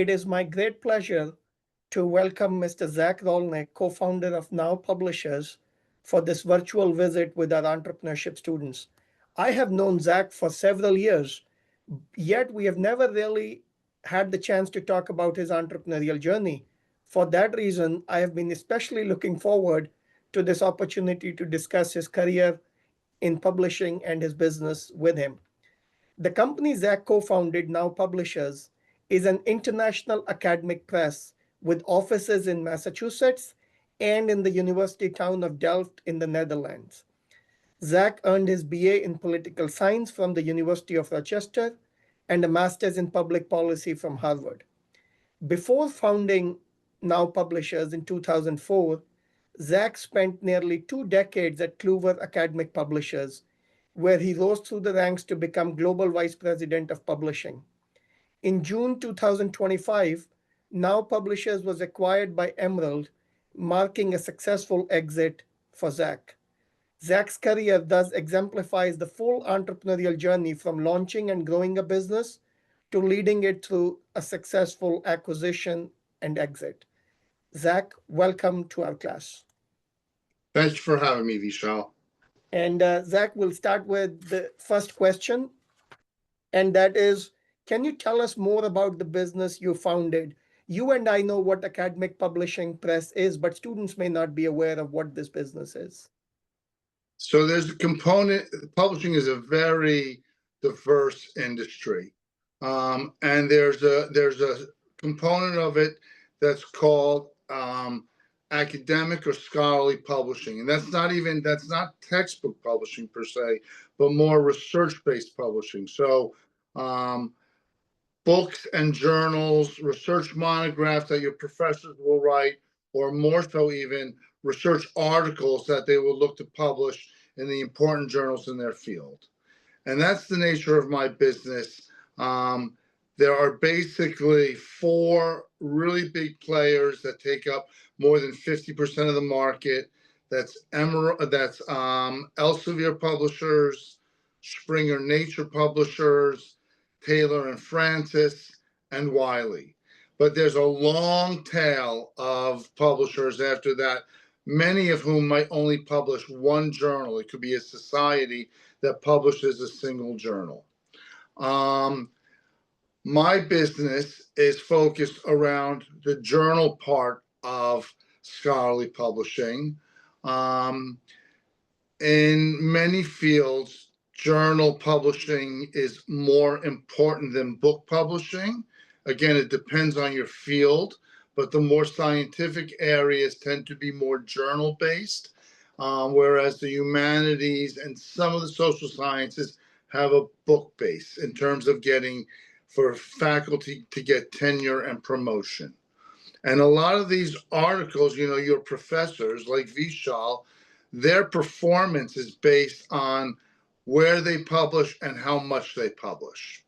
It is my great pleasure to welcome Mr. Zac Rolnik, co-founder of Now Publishers, for this virtual visit with our entrepreneurship students. I have known Zac for several years, yet we have never really had the chance to talk about his entrepreneurial journey. For that reason, I have been especially looking forward to this opportunity to discuss his career in publishing and his business with him. The company Zac co founded, Now Publishers, is an international academic press with offices in Massachusetts and in the university town of Delft in the Netherlands. Zac earned his BA in political science from the University of Rochester and a master's in public policy from Harvard. Before founding Now Publishers in 2004, Zac spent nearly 2 decades at Kluwer Academic Publishers, where he rose through the ranks to become Global Vice President of Publishing. In June 2025, Now Publishers was acquired by Emerald, marking a successful exit for Zac. Zac's career thus exemplifies the full entrepreneurial journey from launching and growing a business to leading it through a successful acquisition and exit. Zac, welcome to our class. Thanks for having me, Vishal. And Zac, we'll start with the first question, and that is, can you tell us more about the business you founded? You and I know what academic publishing press is, but students may not be aware of what this business is. So there's a component, publishing is a very diverse industry. And there's a component of it that's called academic or scholarly publishing. And that's not textbook publishing per se, but more research-based publishing. So books and journals, research monographs that your professors will write, or more so even research articles that they will look to publish in the important journals in their field. And that's the nature of my business. There are basically four really big players that take up more than 50% of the market. That's Elsevier Publishers, Springer Nature Publishers, Taylor and Francis, and Wiley. But there's a long tail of publishers after that, many of whom might only publish one journal. It could be a society that publishes a single journal. My business is focused around the journal part of scholarly publishing. In many fields, journal publishing is more important than book publishing. Again, it depends on your field, but the more scientific areas tend to be more journal-based, whereas the humanities and some of the social sciences have a book base in terms of getting for faculty to get tenure and promotion. And a lot of these articles, your professors like Vishal, their performance is based on where they publish and how much they publish.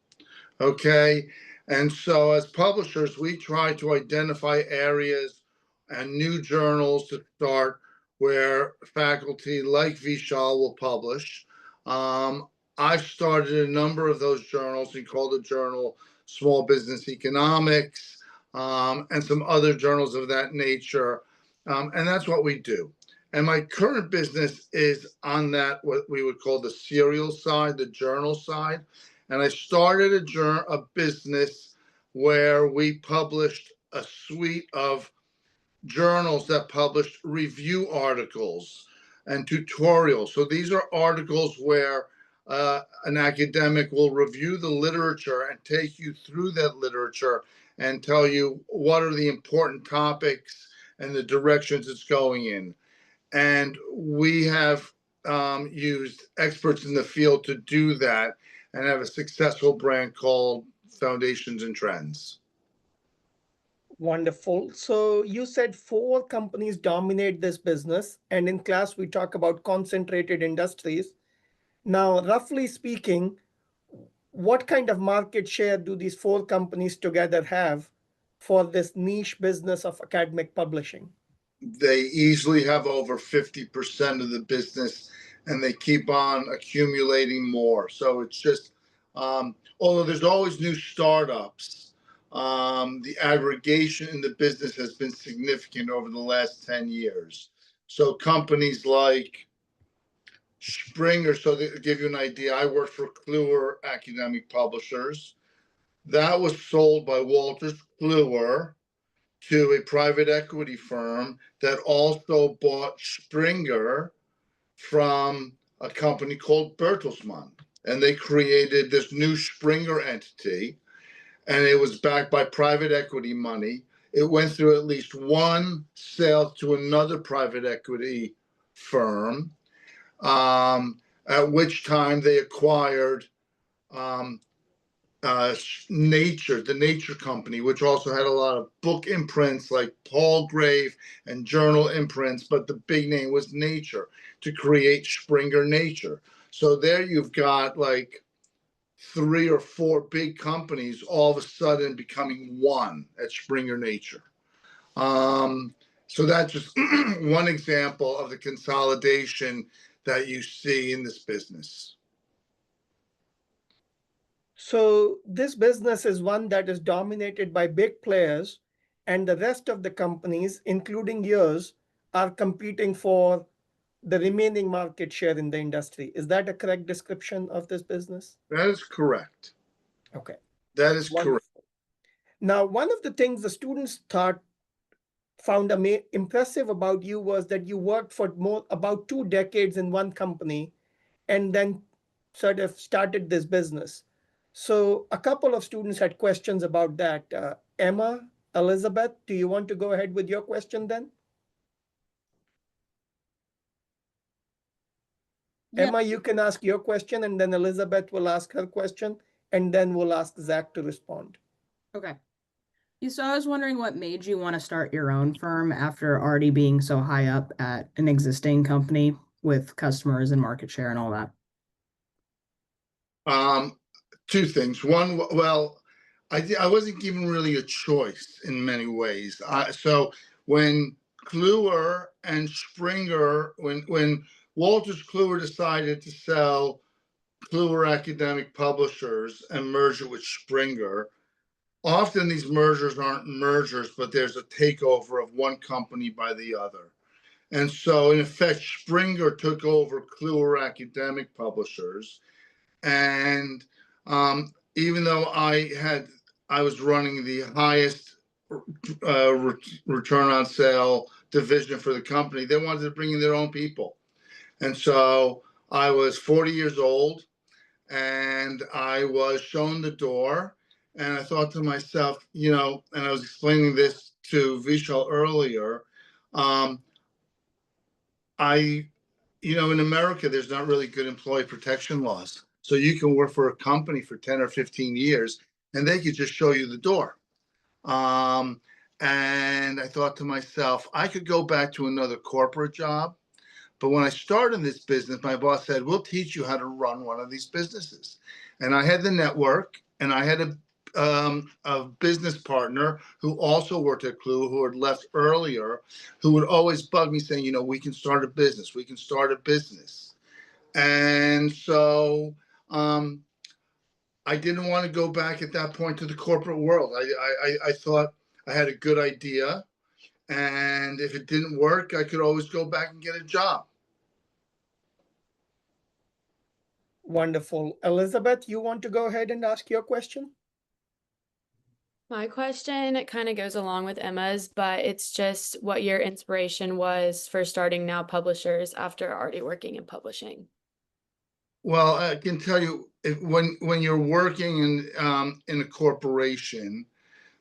Okay. And so as publishers, we try to identify areas and new journals to start where faculty like Vishal will publish. I've started a number of those journals. We call the journal Small Business Economics, and some other journals of that nature. And that's what we do. And my current business is on that, what we would call the serial side, the journal side. And I started a business where we published a suite of journals that published review articles and tutorials. So these are articles where an academic will review the literature and take you through that literature and tell you what are the important topics and the directions it's going in. And we have used experts in the field to do that and have a successful brand called Foundations and Trends. Wonderful. So you said four companies dominate this business, and in class we talk about concentrated industries. Now, roughly speaking, what kind of market share do these four companies together have for this niche business of academic publishing? They easily have over 50% of the business, and they keep on accumulating more. So it's just, although there's always new startups, The aggregation in the business has been significant over the last 10 years. So companies like Springer, so to give you an idea, I worked for Kluwer Academic Publishers. That was sold by Wolters Kluwer to a private equity firm that also bought Springer from a company called Bertelsmann. And they created this new Springer entity, and it was backed by private equity money. It went through at least one sale to another private equity firm, at which time they acquired um, Nature, the Nature Company, which also had a lot of book imprints like Palgrave and journal imprints, but the big name was Nature to create Springer Nature. So there you've got like 3 or 4 big companies all of a sudden becoming one at Springer Nature. So that's just one example of the consolidation that you see in this business. So this business is one that is dominated by big players, and the rest of the companies, including yours, are competing for the remaining market share in the industry. Is that a correct description of this business? That is correct. Okay. That is correct. Wonderful. Now, one of the things the students found impressive about you was that you worked for about 2 decades in one company and then sort of started this business. So a couple of students had questions about that. Emma, Elizabeth, do you want to go ahead with your question then? Yeah. Emma, you can ask your question, and then Elizabeth will ask her question, and then we'll ask Zac to respond. Okay. So I was wondering what made you want to start your own firm after already being so high up at an existing company with customers and market share and all that. 2 things. One, well, I wasn't given really a choice in many ways. So when Kluwer and Springer, when Wolters Kluwer decided to sell Kluwer Academic Publishers and merge it with Springer, often these mergers aren't mergers, but there's a takeover of one company by the other. And so in effect, Springer took over Kluwer Academic Publishers. And even though I was running the highest return on sale division for the company, they wanted to bring in their own people. And so I was 40 years old and I was shown the door. And I thought to myself, and I was explaining this to Vishal earlier, in America, there's not really good employee protection laws. So you can work for a company for 10 or 15 years and they could just show you the door. And I thought to myself, I could go back to another corporate job. But when I started this business, my boss said, we'll teach you how to run one of these businesses. And I had the network, and I had a business partner who also worked at Clue, who had left earlier, who would always bug me saying, we can start a business. We can start a business. And so I didn't want to go back at that point to the corporate world. I thought I had a good idea. And if it didn't work, I could always go back and get a job. Wonderful. Elizabeth, you want to go ahead and ask your question? My question kind of goes along with Emma's, but it's just what your inspiration was for starting Now Publishers after already working in publishing. Well, I can tell you, when you're working in a corporation,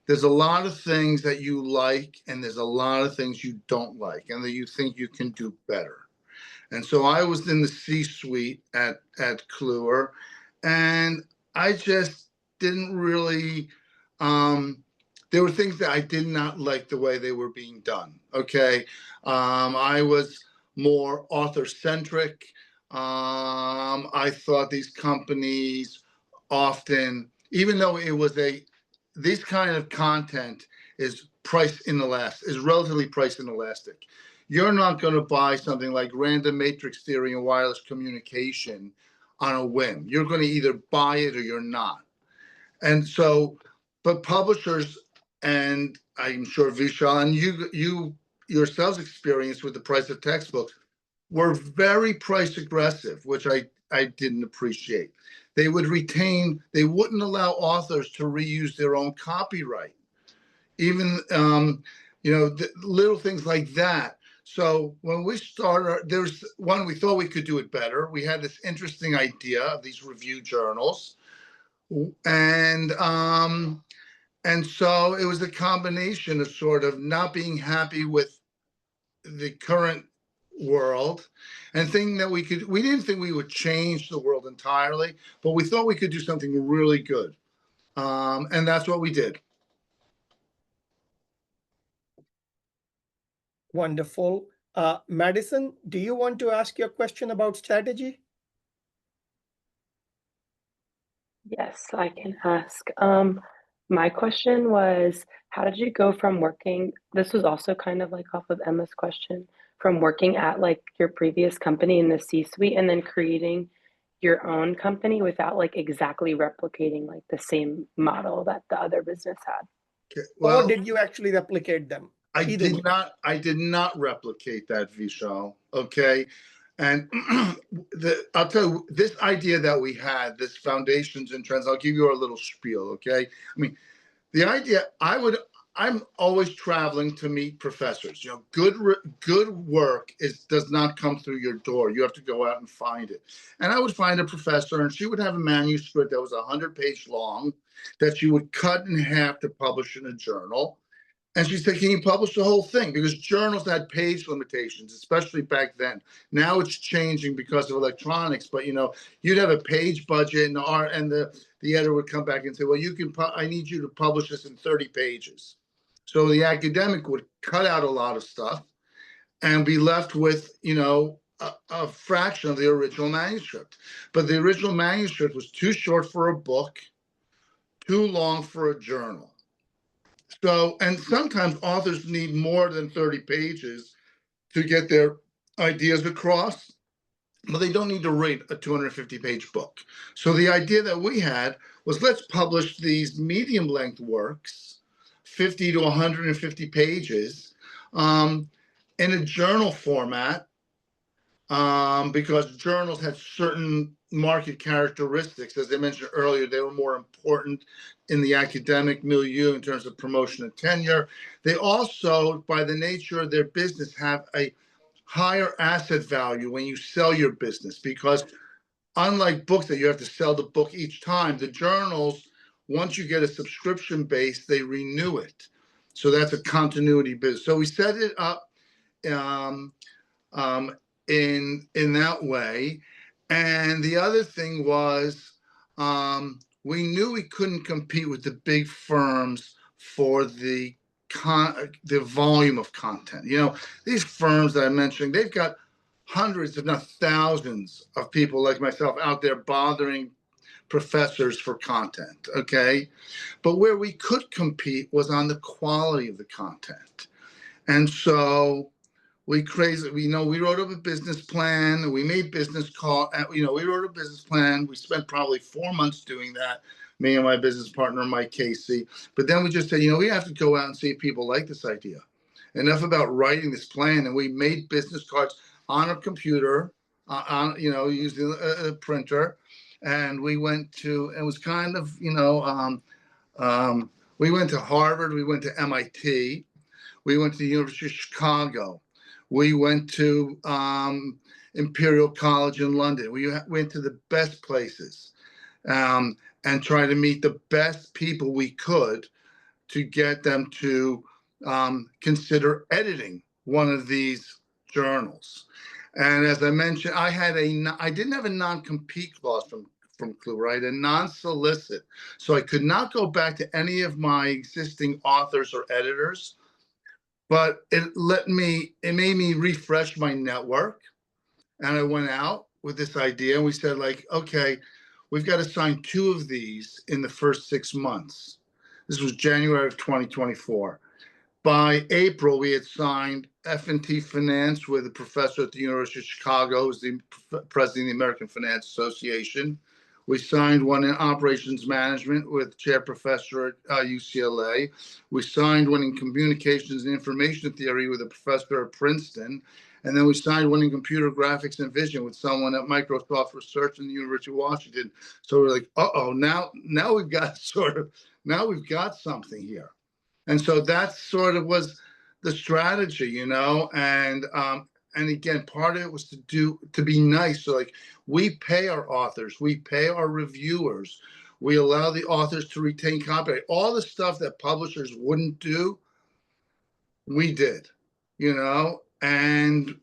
there's a lot of things that you like, and there's a lot of things you don't like, and that you think you can do better. And so I was in the C-suite at Kluwer, and I just didn't really. There were things that I did not like the way they were being done. Okay, I was more author-centric. I thought these companies often, even though it was this kind of content is relatively price inelastic. You're not going to buy something like random matrix theory and wireless communication on a whim. You're going to either buy it or you're not. And so but publishers, and I'm sure Vishal and you yourselves experienced with the price of textbooks, were very price aggressive, which I didn't appreciate. They wouldn't allow authors to reuse their own copyright, even little things like that. So when we started, there's one, we thought we could do it better. We had this interesting idea of these review journals, and so it was a combination of sort of not being happy with the current world and thinking that we didn't think we would change the world entirely, but we thought we could do something really good. And that's what we did. Wonderful. Madison, do you want to ask your question about strategy? Yes, I can ask. My question was, how did you go from working, this was also kind of like off of Emma's question, from working at like your previous company in the C-suite and then creating your own company without like exactly replicating like the same model that the other business had? Okay, Or well, did you actually replicate them? I Either way. I did not replicate that, Vishal. Okay. And I'll tell you, this idea that we had, this foundations and trends, I'll give you a little spiel. Okay. I mean, the idea, I'm always traveling to meet professors. You know, good work does not come through your door. You have to go out and find it. And I would find a professor, and she would have a manuscript that was 100-page long that she would cut in half to publish in a journal. And she said, can you publish the whole thing? Because journals had page limitations, especially back then. Now it's changing because of electronics, but you'd have a page budget, and the editor would come back and say, well, I need you to publish this in 30 pages. So the academic would cut out a lot of stuff and be left with, a fraction of the original manuscript. But the original manuscript was too short for a book, too long for a journal. So, and sometimes authors need more than 30 pages to get their ideas across, but they don't need to write a 250-page book. So the idea that we had was, let's publish these medium length works, 50 to 150 pages, in a journal format, because journals had certain market characteristics. As I mentioned earlier, they were more important in the academic milieu in terms of promotion and tenure. They also, by the nature of their business, have a higher asset value when you sell your business, because unlike books that you have to sell the book each time, the journals, once you get a subscription base, they renew it. So that's a continuity business. So we set it up in that way. And the other thing was, we knew we couldn't compete with the big firms for the volume of content. These firms that I mentioned, they've got hundreds, if not thousands, of people like myself out there bothering professors for content. Okay. But where we could compete was on the quality of the content. And so we wrote up a business plan. We made business call. We wrote a business plan. We spent probably 4 months doing that, me and my business partner, Mike Casey. But then we just said, we have to go out and see if people like this idea. Enough about writing this plan. And we made business cards on a computer, using a printer. And we went to, it was kind of, we went to Harvard. We went to MIT. We went to the University of Chicago. We went to Imperial College in London. We went to the best places and tried to meet the best people we could to get them to consider editing one of these journals. And as I mentioned, I didn't have a non-compete clause from Clue, right? A non-solicit. So I could not go back to any of my existing authors or editors. But it made me refresh my network. And I went out with this idea, and we said, okay, we've got to sign 2 of these in the first 6 months. This was January of 2024. By April, we had signed F&T Finance with a professor at the University of Chicago, who's the president of the American Finance Association. We signed one in operations management with chair professor at UCLA. We signed one in communications and information theory with a professor at Princeton. And then we signed one in computer graphics and vision with someone at Microsoft Research in the University of Washington. So we're like, uh-oh, now we've got now we've got something here. And so that sort of was the strategy, you know, and again, part of it was to be nice. So like we pay our authors, we pay our reviewers, we allow the authors to retain copyright. All the stuff that publishers wouldn't do, we did, you know, and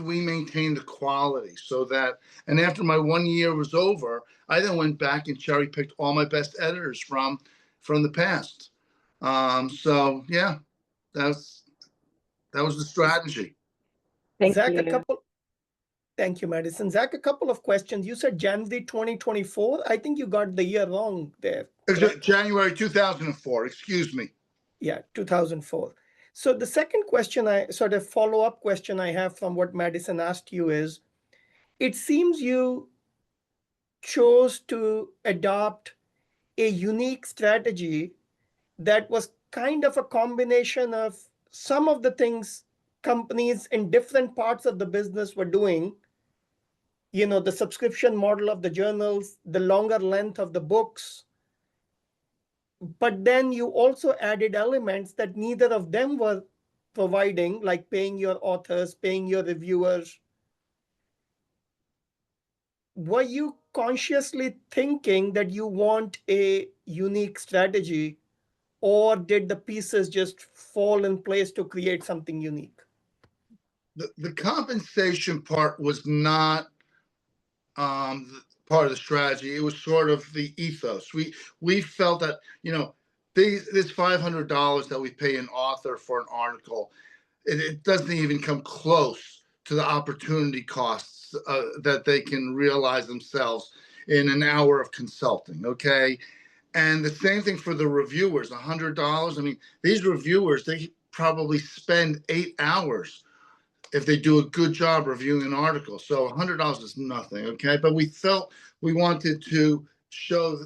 we maintained the quality so that, and after my 1 year was over, I then went back and cherry picked all my best editors from the past. So yeah, that was the strategy. Thank Zach, you. thank you, Madison. Zach, a couple of questions. You said January 2024. I think you got the year wrong there. Correct? January 2004, excuse me. Yeah, 2004. So the second question, I sort of follow-up question I have from what Madison asked you is, it seems you chose to adopt a unique strategy that was kind of a combination of some of the things companies in different parts of the business were doing, you know, the subscription model of the journals, the longer length of the books, but then you also added elements that neither of them were providing, like paying your authors, paying your reviewers. Were you consciously thinking that you want a unique strategy, or did the pieces just fall in place to create something unique? The compensation part was not part of the strategy. It was sort of the ethos. We felt that, you know, this $500 that we pay an author for an article, it doesn't even come close to the opportunity costs that they can realize themselves in an hour of consulting. Okay. And the same thing for the reviewers, $100. I mean, these reviewers, they probably spend 8 hours if they do a good job reviewing an article. So $100 is nothing, okay? But we felt we wanted to show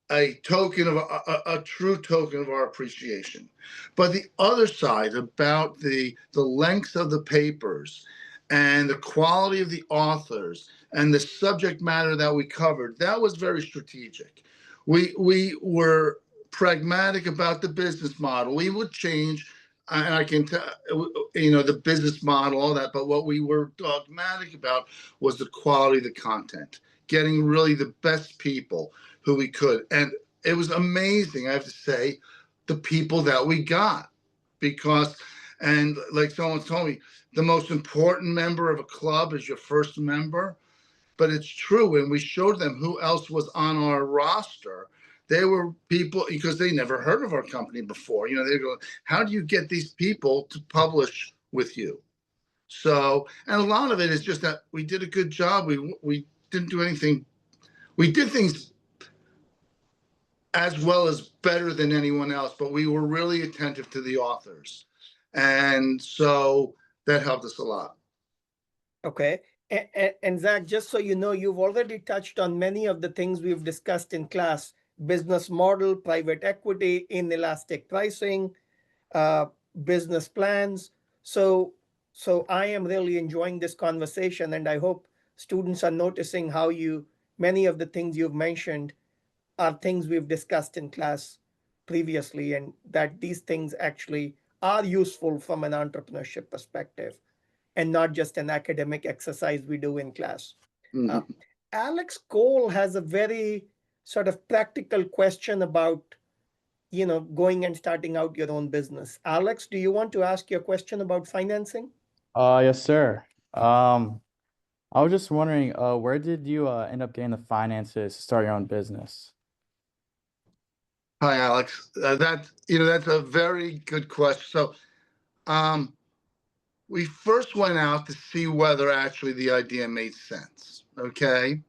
a token of a true token of our appreciation. But the other side about the length of the papers and the quality of the authors and the subject matter that we covered, that was very strategic. We were pragmatic about the business model. We would change, and I can tell, you know, the business model, all that, but what we were dogmatic about was the quality of the content, getting really the best people who we could. And it was amazing, I have to say, the people that we got, because, and like someone told me, the most important member of a club is your first member. But it's true. And we showed them who else was on our roster. They were people, because they never heard of our company before. You know, they go, how do you get these people to publish with you? So, and a lot of it is just that we did a good job. We didn't do anything. We did things as well as better than anyone else, but we were really attentive to the authors. And so that helped us a lot. Okay. And Zach, just so you know, you've already touched on many of the things we've discussed in class: business model, private equity, inelastic pricing, business plans. So I am really enjoying this conversation, and I hope students are noticing how many of the things you've mentioned are things we've discussed in class previously, and that these things actually are useful from an entrepreneurship perspective and not just an academic exercise we do in class. Mm-hmm. Alex Cole has a very sort of practical question about, you know, going and starting out your own business. Alex, do you want to ask your question about financing? Yes, sir. I was just wondering, where did you end up getting the finances to start your own business? Hi, Alex. That's a very good question. So, we first went out to see whether actually the idea made sense. Okay,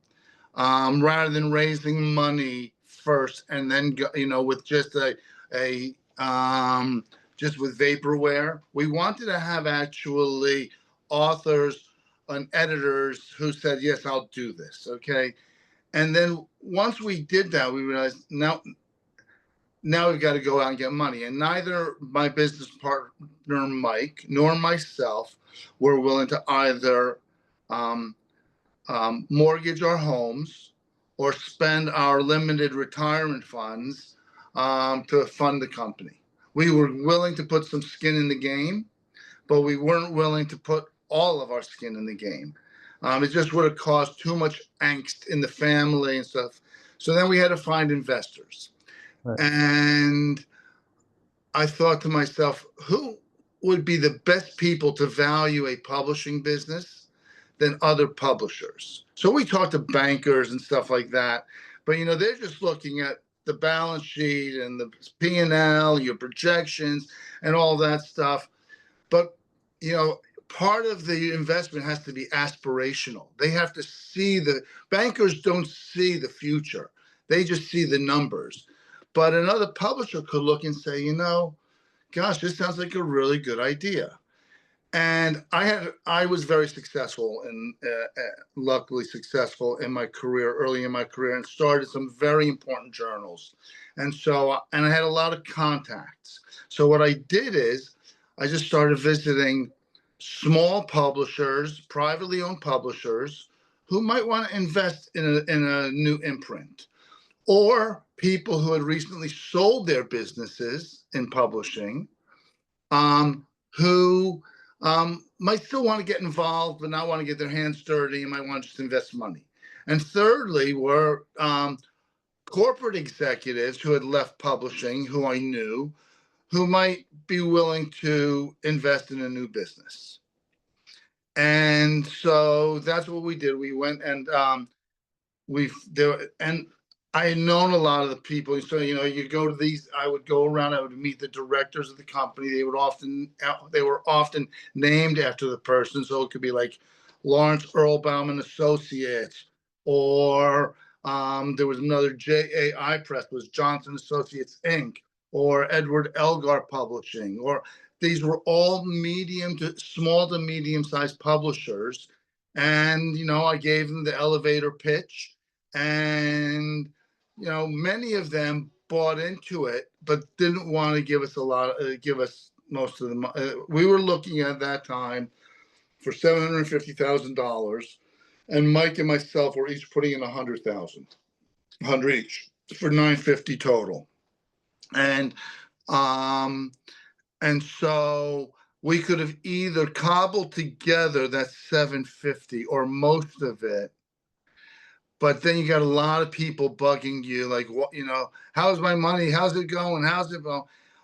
rather than raising money first and then go, you know, with just just with vaporware, we wanted to have authors and editors who said, yes, I'll do this. Okay. And then once we did that, we realized now we've got to go out and get money. And neither my business partner, Mike, nor myself were willing to either mortgage our homes or spend our limited retirement funds to fund the company. We were willing to put some skin in the game, but we weren't willing to put all of our skin in the game. It just would have caused too much angst in the family and stuff. So then we had to find investors. Right. And I thought to myself, who would be the best people to value a publishing business than other publishers? So we talked to bankers and stuff like that, but they're just looking at the balance sheet and the P&L, your projections, and all that stuff. But part of the investment has to be aspirational. They have to see bankers don't see the future. They just see the numbers. But another publisher could look and say, gosh, this sounds like a really good idea. And I was very successful and luckily successful in my career, early in my career, and started some very important journals. And I had a lot of contacts. So what I did is I just started visiting small publishers, privately owned publishers, who might want to invest in a new imprint, or people who had recently sold their businesses in publishing, who might still want to get involved, but not want to get their hands dirty and might want to just invest money. And thirdly were corporate executives who had left publishing, who I knew, who might be willing to invest in a new business. And so that's what we did. We went and I had known a lot of the people. So, you go to these, I would go around, I would meet the directors of the company. They were often named after the person. So it could be like Lawrence Earlbaum and Associates, or there was another JAI Press, was Johnson Associates Inc., or Edward Elgar Publishing, or these were all small to medium-sized publishers. And, I gave them the elevator pitch, and many of them bought into it, but didn't want to give us most of the money. We were looking at that time for $750,000, and Mike and myself were each putting in $100,000 each for $950 total. And so we could have either cobbled together that $750 or most of it. But then you got a lot of people bugging you, like, how's my money? How's it going? How's it going?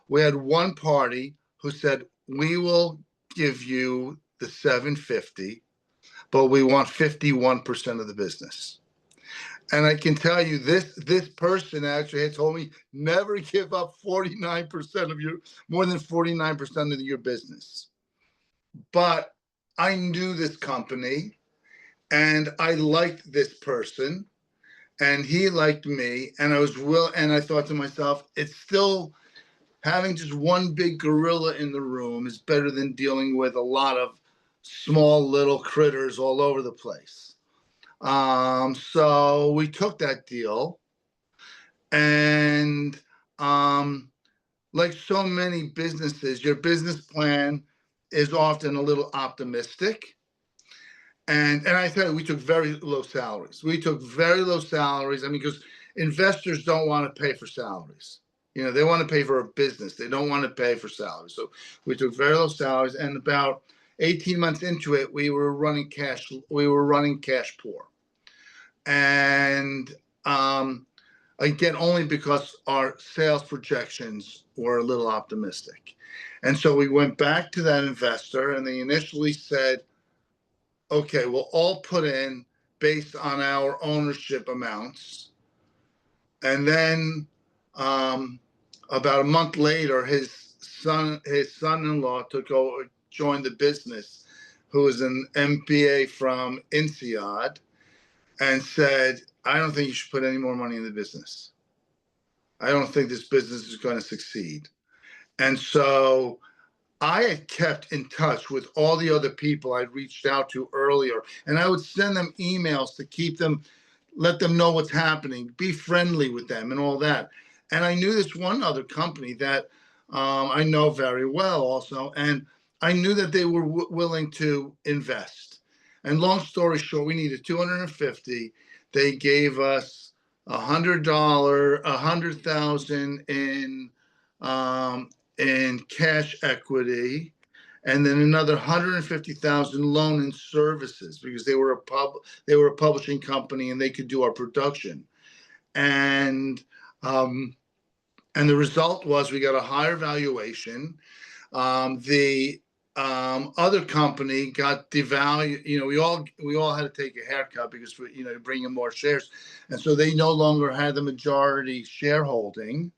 We had one party who said, we will give you the $750, but we want 51% of the business. And I can tell you, this person actually had told me, never give up more than 49% of your business. But I knew this company, and I liked this person, and he liked me, and I thought to myself, it's still, having just one big gorilla in the room is better than dealing with a lot of small little critters all over the place. So we took that deal, and like so many businesses, your business plan is often a little optimistic. And I tell you, we took very low salaries. I mean, because investors don't want to pay for salaries. They want to pay for a business. They don't want to pay for salaries. So we took very low salaries, and about 18 months into it, we were running cash poor. And again, only because our sales projections were a little optimistic. And so we went back to that investor, and they initially said, okay, we'll all put in based on our ownership amounts. And then about a month later, his son-in-law joined the business, who was an MBA from INSEAD, and said, I don't think you should put any more money in the business. I don't think this business is going to succeed. And so I had kept in touch with all the other people I'd reached out to earlier, and I would send them emails to keep them let them know what's happening, be friendly with them and all that. And I knew this one other company that I know very well also, and I knew that they were willing to invest. And long story short, we needed 250. They gave us $100, 100,000 in cash equity, and then another 150,000 loan and services because they were a publishing company and they could do our production. And the result was we got a higher valuation. The other company got devalued. You know, we all had to take a haircut because you bring in more shares, and so they no longer had the majority shareholding.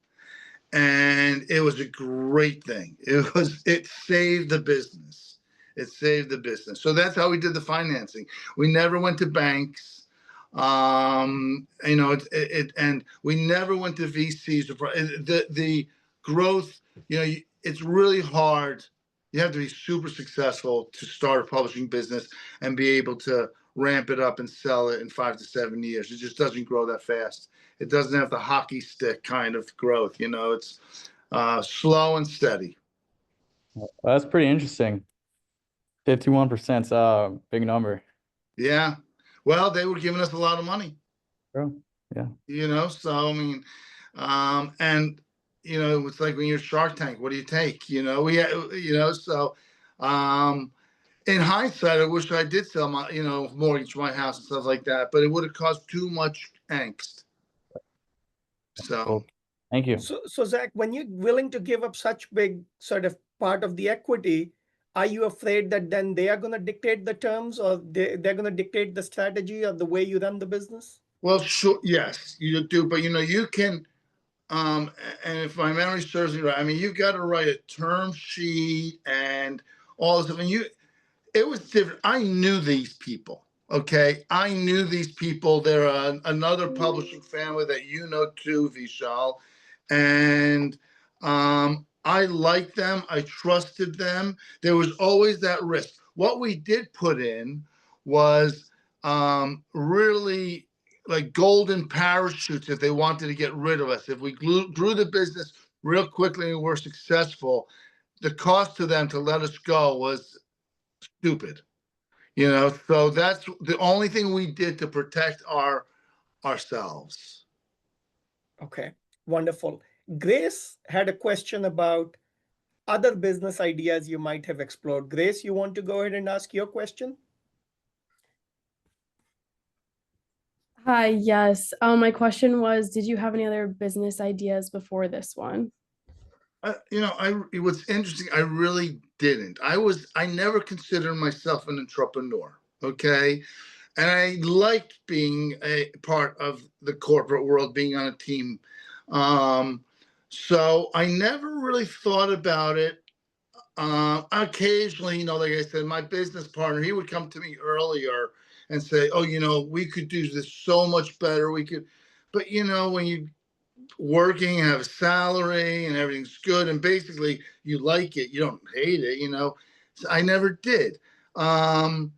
And it was a great thing. It saved the business. It saved the business. So that's how we did the financing. We never went to banks. And we never went to VCs. The growth, it's really hard. You have to be super successful to start a publishing business and be able to ramp it up and sell it in 5 to 7 years. It just doesn't grow that fast. It doesn't have the hockey stick kind of growth. It's slow and steady. Well, that's pretty interesting. 51%'s a big number. Yeah. Well, they were giving us a lot of money. True. Yeah. So I mean, and it's like when you're Shark Tank, what do you take? So in hindsight, I wish I did sell my, mortgage my house and stuff like that, but it would have caused too much angst. So, Cool. Thank you. So Zac, when you're willing to give up such big sort of part of the equity, are you afraid that then they are going to dictate the terms, or they're going to dictate the strategy or the way you run the business? well, sure, yes, you do, but you can, and if my memory serves me right, I mean, you've got to write a term sheet and all this stuff, and it was different. I knew these people. Okay, I knew these people. They're another publishing family that too, Vishal, and I liked them. I trusted them. There was always that risk. What we did put in was really like golden parachutes if they wanted to get rid of us. If we grew the business real quickly and were successful, the cost to them to let us go was stupid. So that's the only thing we did to protect ourselves. Okay, wonderful. Grace had a question about other business ideas you might have explored. Grace, you want to go ahead and ask your question? Hi, yes. My question was, did you have any other business ideas before this one? What's interesting, I really didn't. I never considered myself an entrepreneur. Okay. And I liked being a part of the corporate world, being on a team. So I never really thought about it. Occasionally, like I said, my business partner, he would come to me earlier and say, oh, we could do this so much better. But when you working, have a salary and everything's good, and basically you like it, you don't hate it, So I never did. I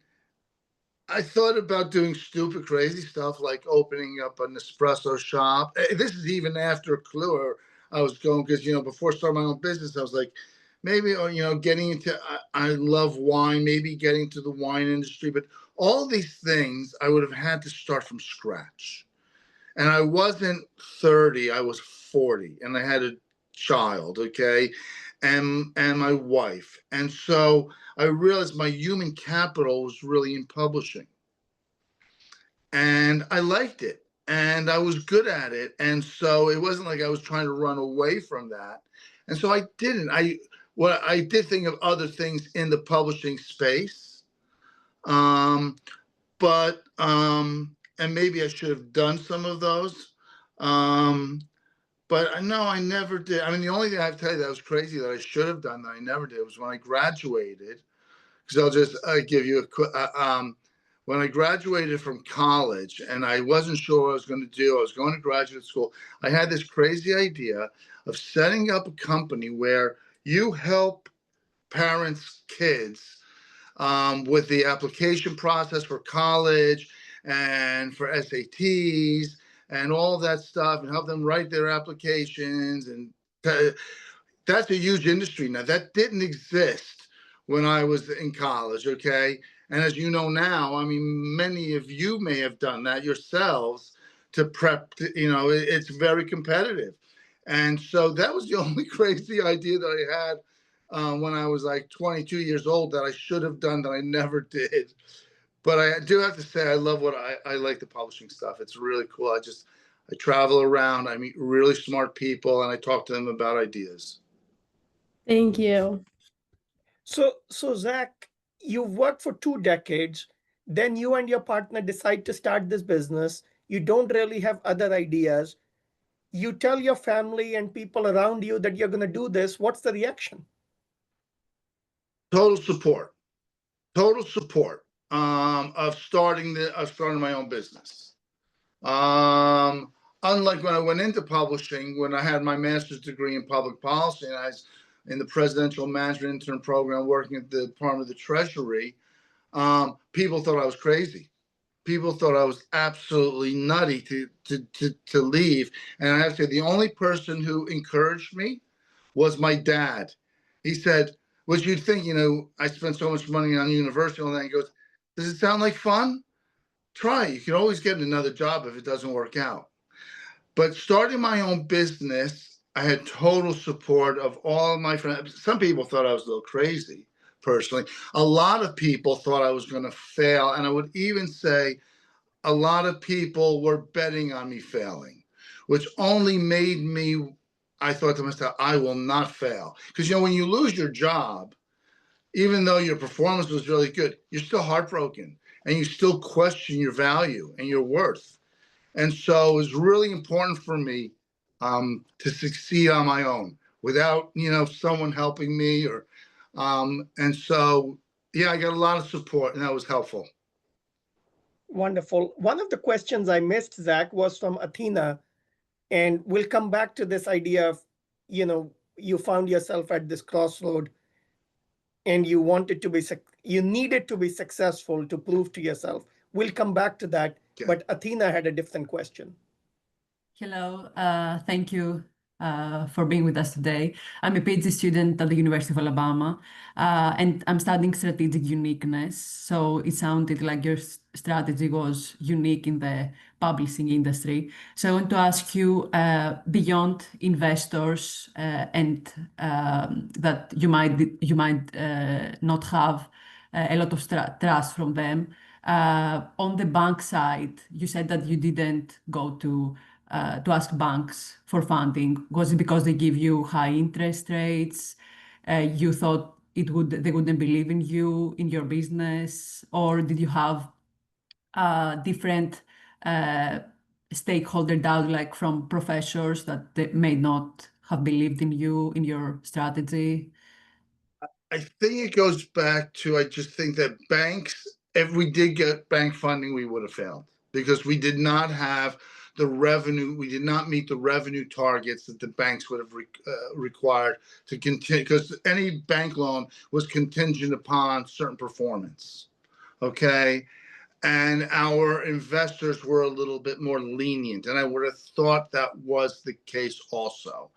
thought about doing stupid, crazy stuff like opening up an espresso shop. This is even after Clue. I was going because before starting my own business, I was like, maybe getting into. I love wine, maybe getting into the wine industry, but all these things I would have had to start from scratch. And I wasn't 30, I was 40, and I had a child, okay, and my wife. And so I realized my human capital was really in publishing. And I liked it, and I was good at it. And so it wasn't like I was trying to run away from that. And so I didn't. I did think of other things in the publishing space. But and maybe I should have done some of those. But no, I never did. I mean, the only thing I have to tell you that was crazy that I should have done that I never did was when I graduated. Because I'll just give you a quick. When I graduated from college and I wasn't sure what I was going to do, I was going to graduate school. I had this crazy idea of setting up a company where you help parents' kids with the application process for college and for SATs and all that stuff, and help them write their applications. And that's a huge industry now. That didn't exist when I was in college, okay? And as you know now, I mean, many of you may have done that yourselves to prep, it's very competitive. And so that was the only crazy idea that I had when I was like 22 years old that I should have done that I never did. But I do have to say, I love what I like the publishing stuff. It's really cool. I travel around, I meet really smart people, and I talk to them about ideas. Thank you. So Zach, you worked for 2 decades, then you and your partner decide to start this business. You don't really have other ideas. You tell your family and people around you that you're going to do this. What's the reaction? Total support. Total support of starting my own business. Unlike when I went into publishing, when I had my master's degree in public policy and I was in the presidential management intern program working at the Department of the Treasury, people thought I was crazy. People thought I was absolutely nutty to leave. And I have to say, the only person who encouraged me was my dad. He said, "What you'd think, I spent so much money on university," and then he goes, "Does it sound like fun? Try. You can always get another job if it doesn't work out." But starting my own business, I had total support of all of my friends. Some people thought I was a little crazy, personally. A lot of people thought I was going to fail. And I would even say a lot of people were betting on me failing, which only made me, I thought to myself, I will not fail. Because, when you lose your job, even though your performance was really good, you're still heartbroken and you still question your value and your worth. And so it was really important for me to succeed on my own without, someone helping me and so, yeah, I got a lot of support and that was helpful. Wonderful. One of the questions I missed, Zach, was from Athena. And we'll come back to this idea of, you found yourself at this crossroad and you needed to be successful to prove to yourself. We'll come back to that. Yeah. But Athena had a different question. Hello, thank you for being with us today. I'm a PhD student at the University of Alabama, and I'm studying strategic uniqueness. So it sounded like your strategy was unique in the publishing industry. So I want to ask you, beyond investors and that you might not have a lot of trust from them. On the bank side, you said that you didn't go to ask banks for funding. Was it because they give you high interest rates? You thought they wouldn't believe in you, in your business, or did you have different stakeholder doubt, like from professors that they may not have believed in you, in your strategy? I think it goes back to, I just think that banks, if we did get bank funding, we would have failed because we did not have the revenue. We did not meet the revenue targets that the banks would have required to continue, because any bank loan was contingent upon certain performance. Okay. And our investors were a little bit more lenient. And I would have thought that was the case also.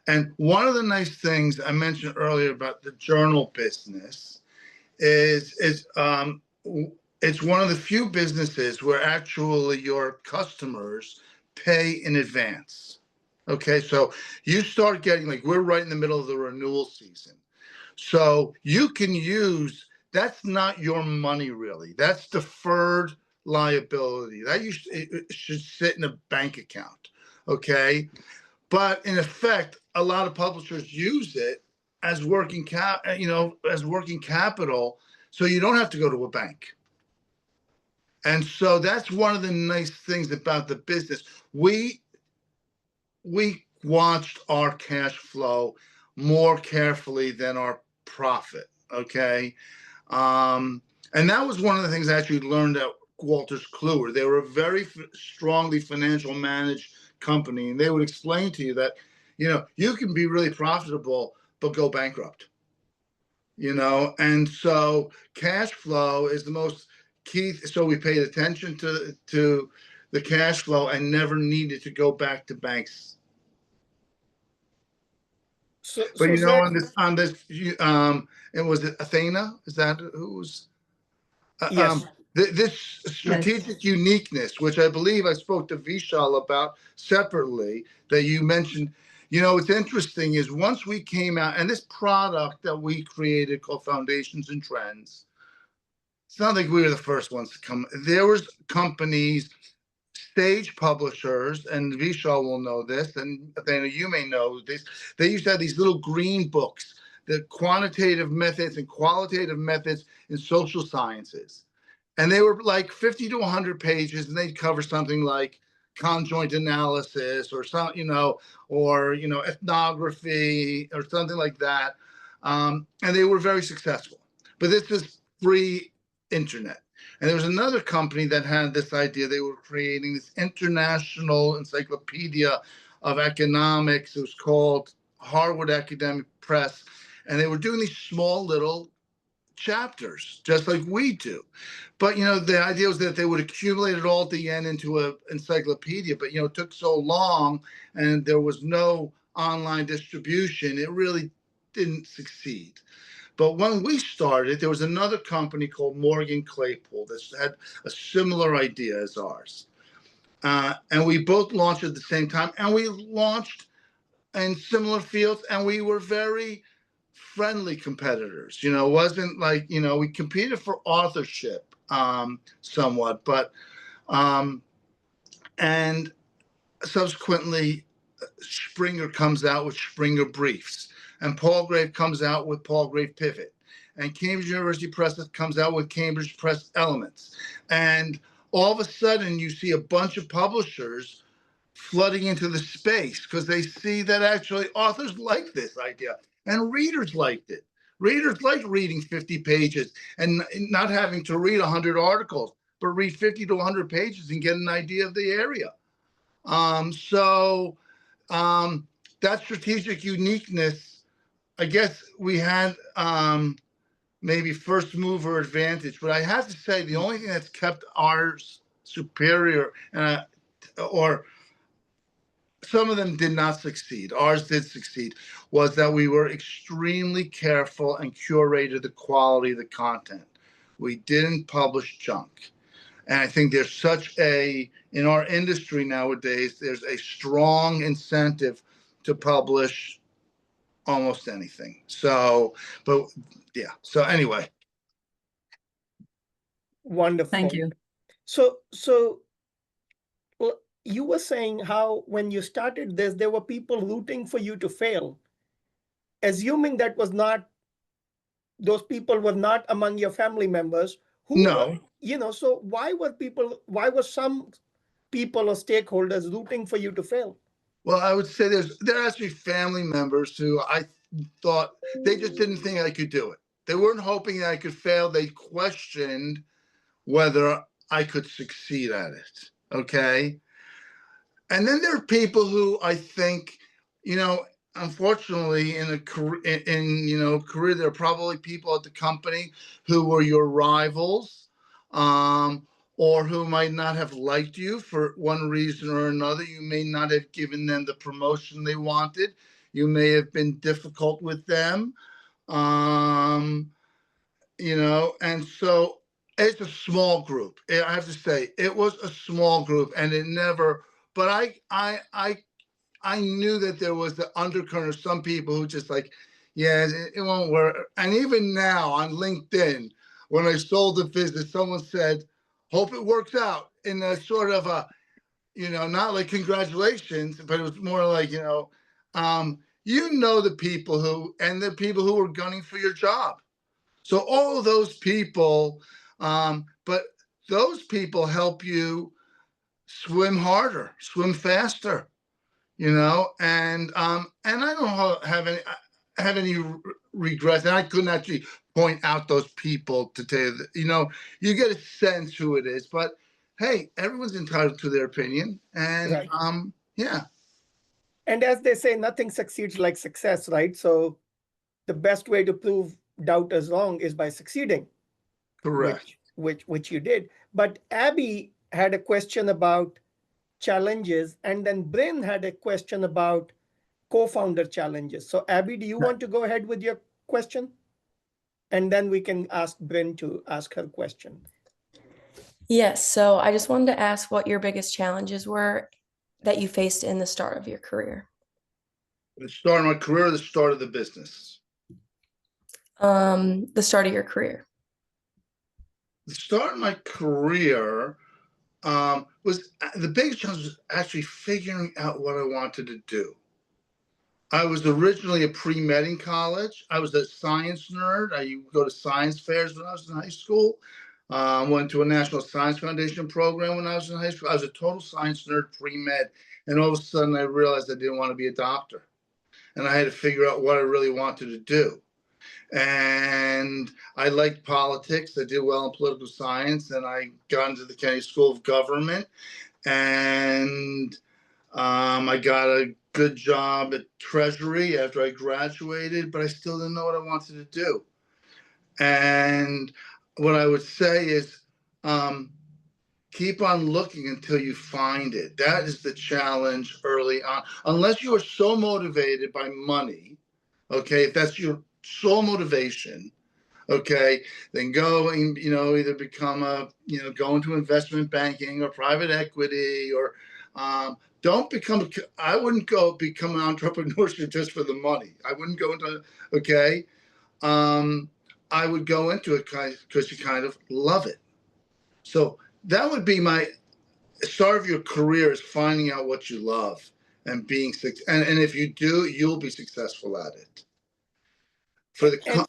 And one of the nice things I mentioned earlier about the journal business is it's one of the few businesses where actually your customers pay in advance. Okay, so you start getting, like, we're right in the middle of the renewal season. So you can use, that's not your money really. That's deferred liability. That it should sit in a bank account. Okay. But in effect, a lot of publishers use it as working capital, so you don't have to go to a bank. And so that's one of the nice things about the business. We watched our cash flow more carefully than our profit. Okay. And that was one of the things I actually learned at Wolters Kluwer. They were a very strongly financial managed company, and they would explain to you that, you can be really profitable, but go bankrupt, and so cash flow is the most Keith, so we paid attention to the cash flow and never needed to go back to banks. So, But so you know, Zach, on this, it was Athena. Is that who's yes, this strategic uniqueness, which I believe I spoke to Vishal about separately, that you mentioned. You know, what's interesting is once we came out, and this product that we created called Foundations and Trends, it's not like we were the first ones to come. There was companies, stage publishers, and Vishal will know this, and Athena, you may know this. They used to have these little green books, the quantitative methods and qualitative methods in social sciences. And they were like 50 to 100 pages, and they'd cover something like conjoint analysis or some, or ethnography or something like that. And they were very successful. But this is free internet. And there was another company that had this idea. They were creating this international encyclopedia of economics. It was called Harvard Academic Press. And they were doing these small little chapters, just like we do. But, the idea was that they would accumulate it all at the end into an encyclopedia. But, it took so long and there was no online distribution. It really didn't succeed. But when we started, there was another company called Morgan Claypool that had a similar idea as ours. And we both launched at the same time. And we launched in similar fields. And we were very friendly competitors. It wasn't like, we competed for authorship somewhat. But, and subsequently, Springer comes out with Springer Briefs, and Palgrave comes out with Palgrave Pivot, and Cambridge University Press comes out with Cambridge Press Elements. And all of a sudden you see a bunch of publishers flooding into the space because they see that actually authors like this idea and readers liked it. Readers like reading 50 pages and not having to read 100 articles, but read 50 to 100 pages and get an idea of the area. So that strategic uniqueness, I guess we had maybe first mover advantage, but I have to say the only thing that's kept ours superior, or some of them did not succeed, ours did succeed, was that we were extremely careful and curated the quality of the content. We didn't publish junk. And I think there's in our industry nowadays, there's a strong incentive to publish almost anything. So, but yeah. So anyway. wonderful. Thank you. So well, you were saying how when you started this, there were people rooting for you to fail. Assuming that those people were not among your family members who No. were, so why were some people or stakeholders rooting for you to fail? Well, I would say there are actually family members who I thought they just didn't think I could do it. They weren't hoping that I could fail. They questioned whether I could succeed at it. Okay. And then there are people who I think, unfortunately, in a career, there are probably people at the company who were your rivals, or who might not have liked you for one reason or another. You may not have given them the promotion they wanted. You may have been difficult with them, and so it's a small group. I have to say, it was a small group, and it never. But I knew that there was the undercurrent of some people who just like, yeah, it won't work. And even now on LinkedIn, when I sold the business, someone said, hope it works out, in a sort of a, not like congratulations, but it was more like, the people who were gunning for your job. So all of those people, but those people help you swim harder, swim faster, and I don't have any regrets, and I couldn't actually point out those people to tell you that, you get a sense who it is, but hey, everyone's entitled to their opinion, and Right. Yeah. And as they say, nothing succeeds like success, right? So the best way to prove doubters wrong is by succeeding. Correct. which you did. But Abby had a question about challenges, and then Bryn had a question about co-founder challenges. So Abby, do you want to go ahead with your question? And then we can ask Bryn to ask her question. Yes, so I just wanted to ask what your biggest challenges were that you faced in the start of your career. The start of my career, or the start of the business? The start of your career. The start of my career was the biggest challenge was actually figuring out what I wanted to do. I was originally a pre-med in college. I was a science nerd. I would go to science fairs when I was in high school. Went to a National Science Foundation program when I was in high school. I was a total science nerd pre-med. And all of a sudden I realized I didn't want to be a doctor. And I had to figure out what I really wanted to do. And I liked politics. I did well in political science, and I got into the Kennedy School of Government. And I got a good job at Treasury after I graduated, but I still didn't know what I wanted to do. And what I would say is keep on looking until you find it. That is the challenge early on. Unless you are so motivated by money, okay, if that's your sole motivation, okay, then go and, either become go into investment banking or private equity, or don't become, I wouldn't go become an entrepreneurship just for the money. I wouldn't go into, okay. I would go into it because you kind of love it. So that would be my start of your career, is finding out what you love and being and if you do, you'll be successful at it. For the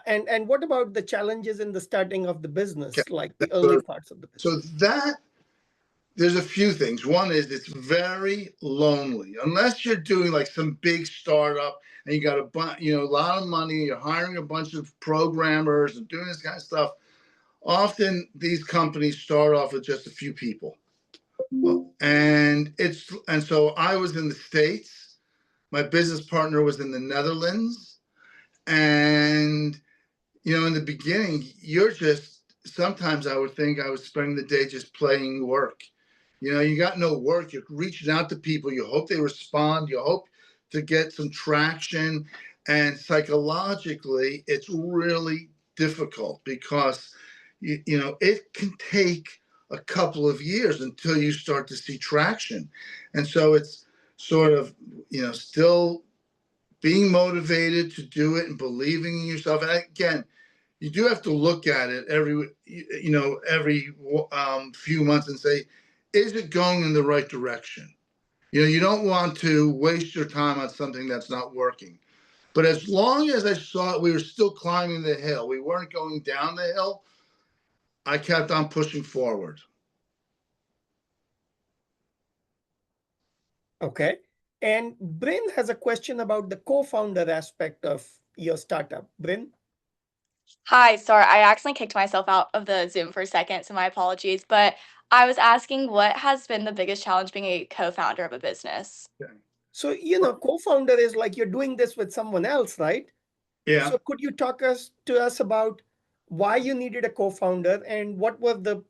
and what about the challenges in the starting of the business, like the early parts of the business? So there's a few things. One is it's very lonely unless you're doing like some big startup and you got a lot of money, you're hiring a bunch of programmers and doing this kind of stuff. Often these companies start off with just a few people. And so I was in the States. My business partner was in the Netherlands. And, in the beginning, sometimes I would think I was spending the day just playing work. You got no work. You're reaching out to people. You hope they respond. You hope to get some traction. And psychologically, it's really difficult because, it can take a couple of years until you start to see traction. And so it's sort of, still being motivated to do it and believing in yourself. And again, you do have to look at it every few months and say, is it going in the right direction? You don't want to waste your time on something that's not working. But as long as I saw we were still climbing the hill, we weren't going down the hill, I kept on pushing forward. Okay. And Bryn has a question about the co-founder aspect of your startup. Bryn? Hi, sorry, I accidentally kicked myself out of the Zoom for a second, so my apologies. But I was asking, what has been the biggest challenge being a co-founder of a business? Okay. So, co-founder is like you're doing this with someone else, right? Yeah. So could you talk to us about why you needed a co-founder and what were the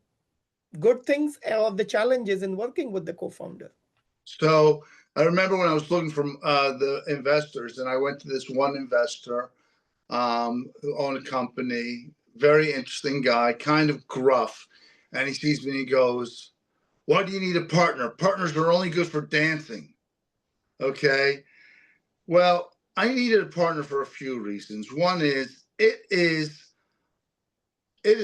good things or the challenges in working with the co-founder? So I remember when I was looking for the investors, and I went to this one investor who owned a company, very interesting guy, kind of gruff. And he sees me and he goes, "Why do you need a partner? Partners are only good for dancing." Okay. Well, I needed a partner for a few reasons. One is it is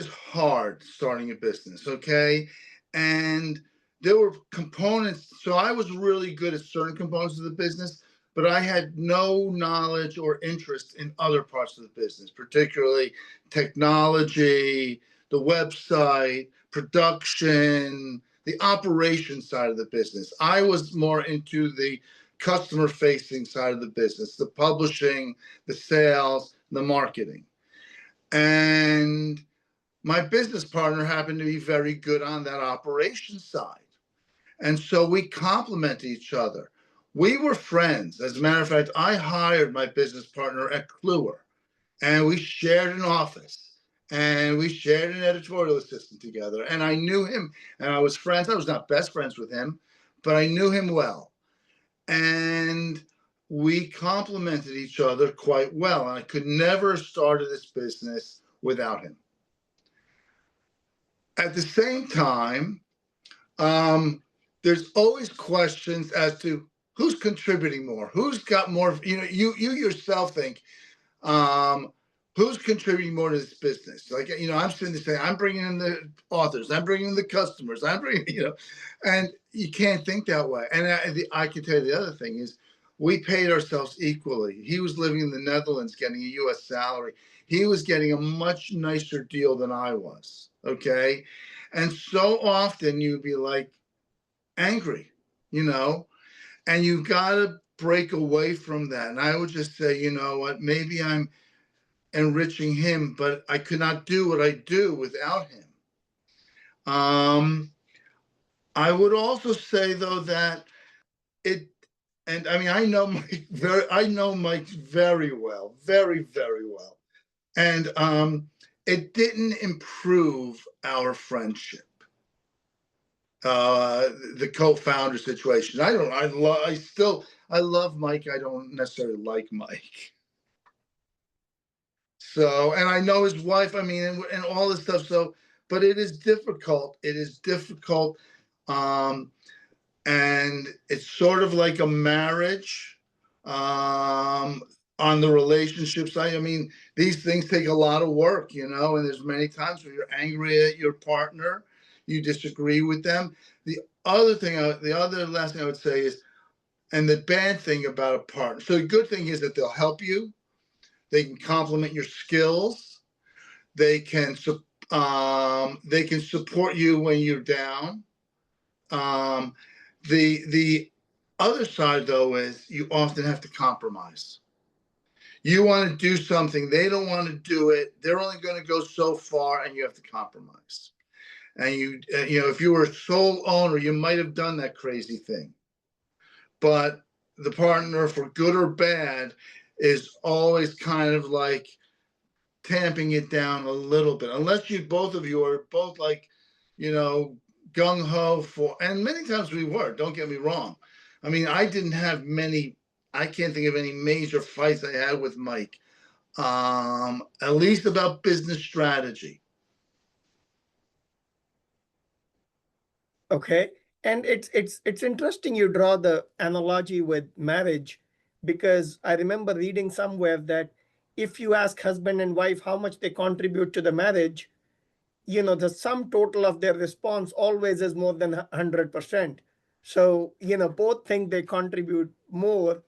hard starting a business, okay? And there were components. So I was really good at certain components of the business, but I had no knowledge or interest in other parts of the business, particularly technology, the website, production, the operation side of the business. I was more into the customer facing side of the business, the publishing, the sales, the marketing. And my business partner happened to be very good on that operation side. And so we complemented each other. We were friends. As a matter of fact, I hired my business partner at Kluwer, and we shared an office. and we shared an editorial assistant together. And I knew him, and I was friends. I was not best friends with him, but I knew him well. And we complemented each other quite well. And I could never have started this business without him. At the same time, there's always questions as to who's contributing more, who's got more. You yourself think, who's contributing more to this business? Like, I'm sitting there saying, I'm bringing in the authors, I'm bringing in the customers, I'm bringing, and you can't think that way. And I can tell you the other thing is, we paid ourselves equally. He was living in the Netherlands, getting a U.S. salary. He was getting a much nicer deal than I was. Okay. And so often you'd be like angry, and you've got to break away from that. And I would just say, you know what, maybe I'm enriching him, but I could not do what I do without him. I would also say though that and I mean, I know Mike very well, very, very well. And it didn't improve our friendship. The co-founder situation. I love Mike. I don't necessarily like Mike. So, and I know his wife, I mean, and all this stuff. So, but it is difficult. It is difficult. And it's sort of like a marriage on the relationship side. I mean, these things take a lot of work, and there's many times where you're angry at your partner, you disagree with them. The other last thing I would say is, and the bad thing about a partner, so the good thing is that they'll help you. They can complement your skills. They can support you when you're down. The other side, though, is you often have to compromise. You want to do something, they don't want to do it. They're only going to go so far, and you have to compromise. And if you were a sole owner, you might have done that crazy thing. But the partner, for good or bad, is always kind of like tamping it down a little bit, unless both of you are both like, gung-ho for, and many times we were, don't get me wrong. I mean, I can't think of any major fights I had with Mike, at least about business strategy. Okay. And it's interesting you draw the analogy with marriage, because I remember reading somewhere that if you ask husband and wife how much they contribute to the marriage, the sum total of their response always is more than 100%. So, both think they contribute more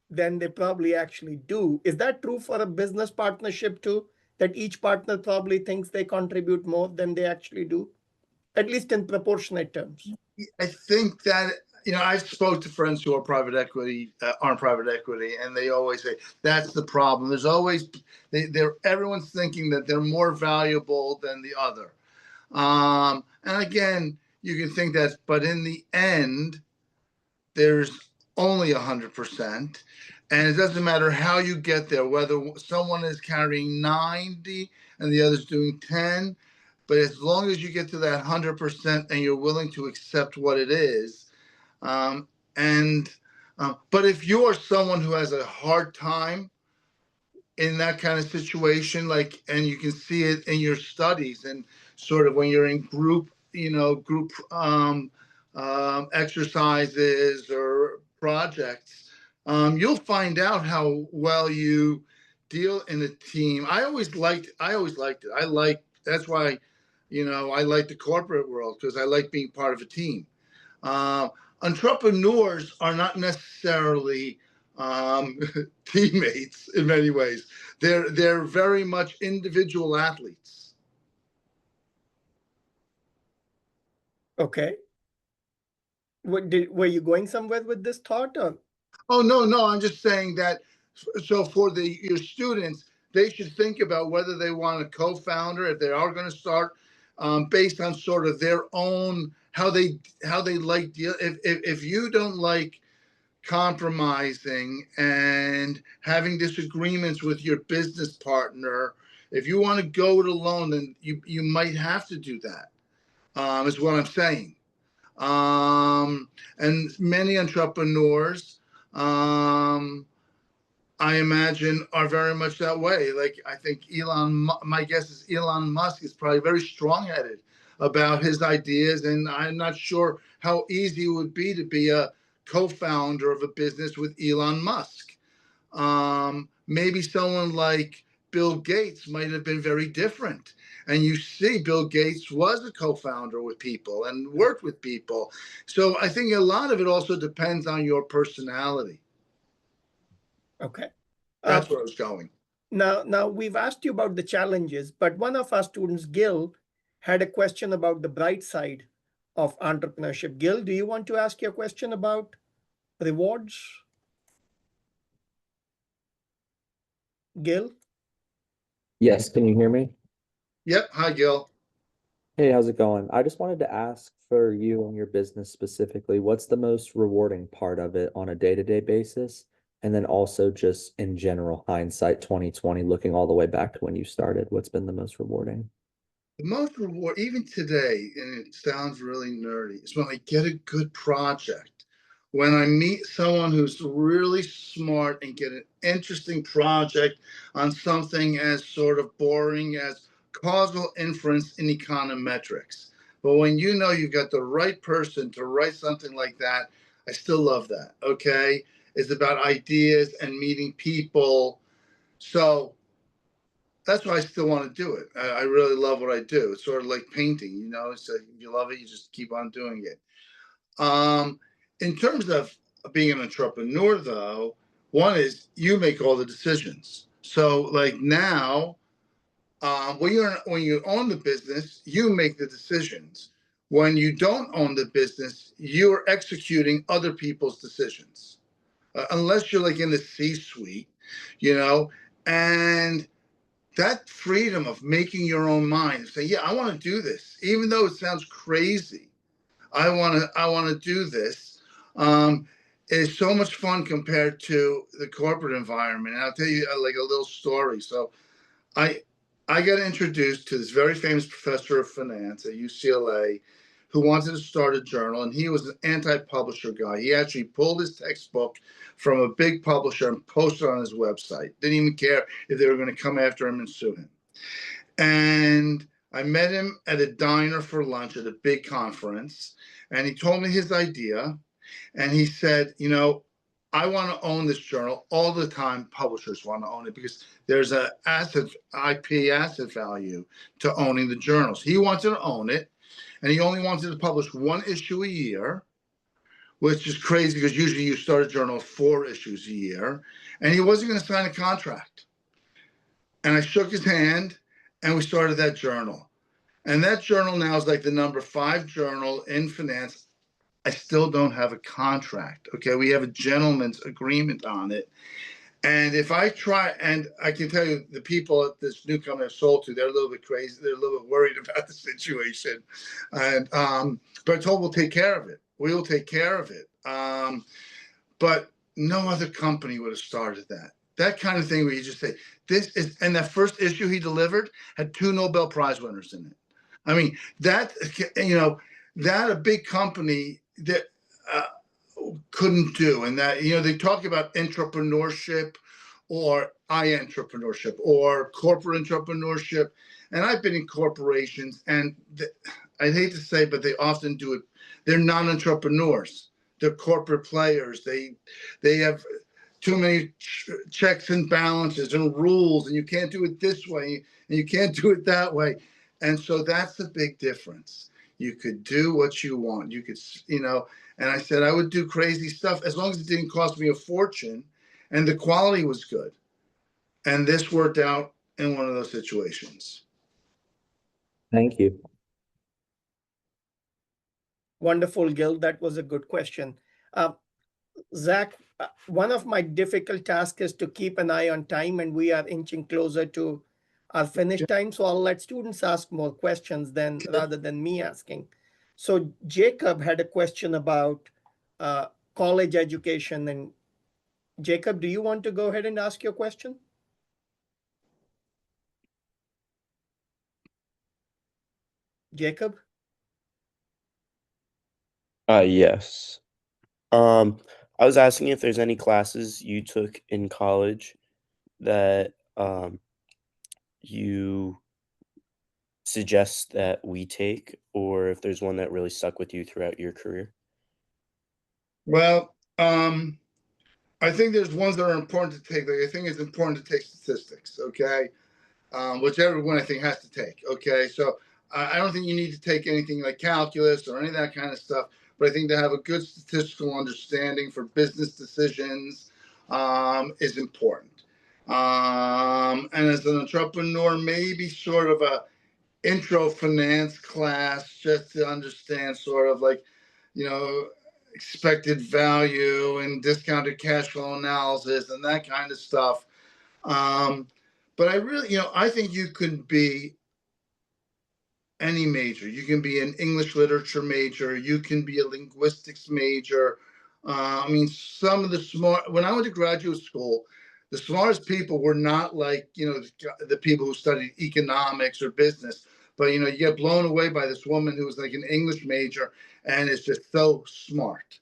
than they probably actually do. Is that true for a business partnership too? That each partner probably thinks they contribute more than they actually do, at least in proportionate terms? I think that, I've spoke to friends who are aren't private equity, and they always say that's the problem. There's always, everyone's thinking that they're more valuable than the other. And again, you can think that, but in the end, there's only 100%. And it doesn't matter how you get there, whether someone is carrying 90 and the other's doing 10. But as long as you get to that 100% and you're willing to accept what it is, but if you are someone who has a hard time in that kind of situation, and you can see it in your studies and sort of when you're in group exercises or projects, you'll find out how well you deal in a team. I always liked it. That's why, I like the corporate world, because I like being part of a team. Entrepreneurs are not necessarily teammates in many ways. They're very much individual athletes. Okay. Were you going somewhere with this thought, or? Oh, no, I'm just saying that. So for your students, they should think about whether they want a co-founder, if they are going to start, based on sort of their own, how they like deal. If you don't like compromising and having disagreements with your business partner, If you want to go it alone, then you might have to do that, is what I'm saying. And many entrepreneurs, I imagine, are very much that way. Like, I think my guess is Elon Musk is probably very strong-headed about his ideas, and I'm not sure how easy it would be to be a co-founder of a business with Elon Musk. Maybe someone like Bill Gates might have been very different. And you see, Bill Gates was a co-founder with people and worked with people. So I think a lot of it also depends on your personality. Okay. That's where I was going. Now we've asked you about the challenges, but one of our students, Gil, had a question about the bright side of entrepreneurship. Gil, do you want to ask your question about rewards? Gil? Yes, can you hear me? Yep. Hi, Gil. Hey, how's it going? I just wanted to ask for you and your business specifically, what's the most rewarding part of it on a day-to-day basis? And then also just in general, hindsight 2020, looking all the way back to when you started, what's been the most rewarding? The most reward, even today, and it sounds really nerdy, is when I get a good project. When I meet someone who's really smart and get an interesting project on something as sort of boring as causal inference in econometrics. But when you know you've got the right person to write something like that, I still love that. Okay. It's about ideas and meeting people. So that's why I still want to do it. I really love what I do. It's sort of like painting, you know. So if you love it, you just keep on doing it. In terms of being an entrepreneur, though, one is you make all the decisions. So, like now, when you own the business, you make the decisions. When you don't own the business, you're executing other people's decisions, unless you're like in the C-suite, you know, and that freedom of making your own mind, say, yeah, I want to do this, even though it sounds crazy. I want to do this. Is so much fun compared to the corporate environment. And I'll tell you like a little story. So I got introduced to this very famous professor of finance at UCLA who wanted to start a journal, and he was an anti-publisher guy. He actually pulled his textbook from a big publisher and posted it on his website. Didn't even care if they were going to come after him and sue him. And I met him at a diner for lunch at a big conference, and he told me his idea. And he said, you know, I want to own this journal. All the time, publishers want to own it because there's an IP asset value to owning the journals. He wanted to own it, and he only wanted to publish one issue a year, which is crazy because usually you start a journal 4 issues a year, and he wasn't going to sign a contract. And I shook his hand, and we started that journal. And that journal now is like the number 5 journal in finance. I still don't have a contract. Okay, we have a gentleman's agreement on it. And if I try, and I can tell you, the people at this new company I've sold to, they're a little bit crazy. They're a little bit worried about the situation. And but I told we'll take care of it. We will take care of it. But no other company would have started that. That kind of thing where you just say, this is, and that first issue he delivered had 2 Nobel Prize winners in it. I mean, that, you know, that a big company that couldn't do. And that, you know, they talk about entrepreneurship or entrepreneurship or corporate entrepreneurship. And I've been in corporations, and I hate to say, but they often do it. They're non-entrepreneurs. They're corporate players. They have too many checks and balances and rules, and you can't do it this way, and you can't do it that way. And so that's the big difference. You could do what you want. You could, you know, and I said I would do crazy stuff as long as it didn't cost me a fortune and the quality was good. And this worked out in one of those situations. Thank you. Wonderful, Gil. That was a good question. Zac, one of my difficult tasks is to keep an eye on time, and we are inching closer to our finish time. So I'll let students ask more questions rather than me asking. So Jacob had a question about college education. And Jacob, do you want to go ahead and ask your question? Jacob? Yes. I was asking if there's any classes you took in college that you suggest that we take, or if there's one that really stuck with you throughout your career. Well, I think there's ones that are important to take. Like I think it's important to take statistics, okay? Which everyone I think has to take, okay? So I don't think you need to take anything like calculus or any of that kind of stuff, but I think to have a good statistical understanding for business decisions is important. And as an entrepreneur, maybe sort of a intro finance class just to understand sort of like, you know, expected value and discounted cash flow analysis and that kind of stuff. But I really, I think you can be any major. You can be an English literature major. You can be a linguistics major. I mean, some of the smart, when I went to graduate school, the smartest people were not like, the people who studied economics or business, but, you get blown away by this woman who was like an English major and is just so smart.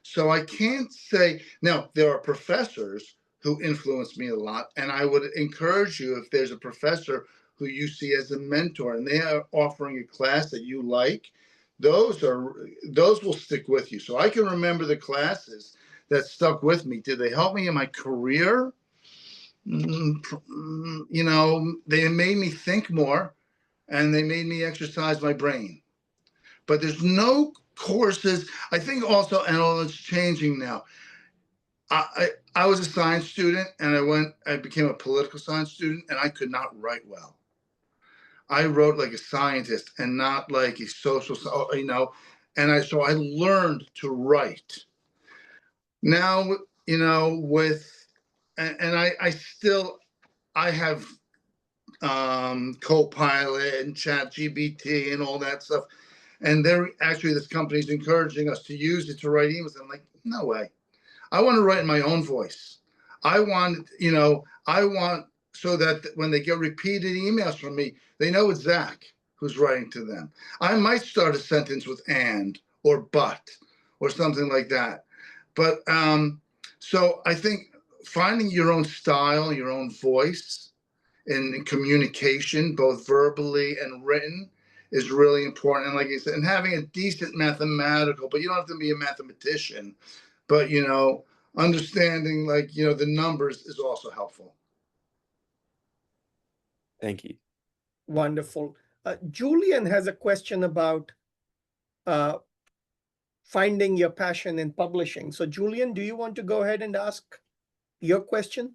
So I can't say, now there are professors who influenced me a lot, and I would encourage you, if there's a professor who you see as a mentor and they are offering a class that you like, those will stick with you. So I can remember the classes that stuck with me. Did they help me in my career? They made me think more and they made me exercise my brain. But there's no courses. I think also, and all it's changing now. I was a science student and I became a political science student and I could not write well. I wrote like a scientist and not like a social, so I learned to write. Now, I have Copilot and ChatGPT and all that stuff. And this company's encouraging us to use it to write emails. I'm like, no way. I want to write in my own voice. I want so that when they get repeated emails from me, they know it's Zac who's writing to them. I might start a sentence with and or but or something like that. But so I think finding your own style, your own voice in communication, both verbally and written, is really important. And like I said, and having a decent mathematical, but you don't have to be a mathematician, but understanding the numbers is also helpful. Thank you. Wonderful. Julian has a question about finding your passion in publishing. So Julian, do you want to go ahead and ask your question?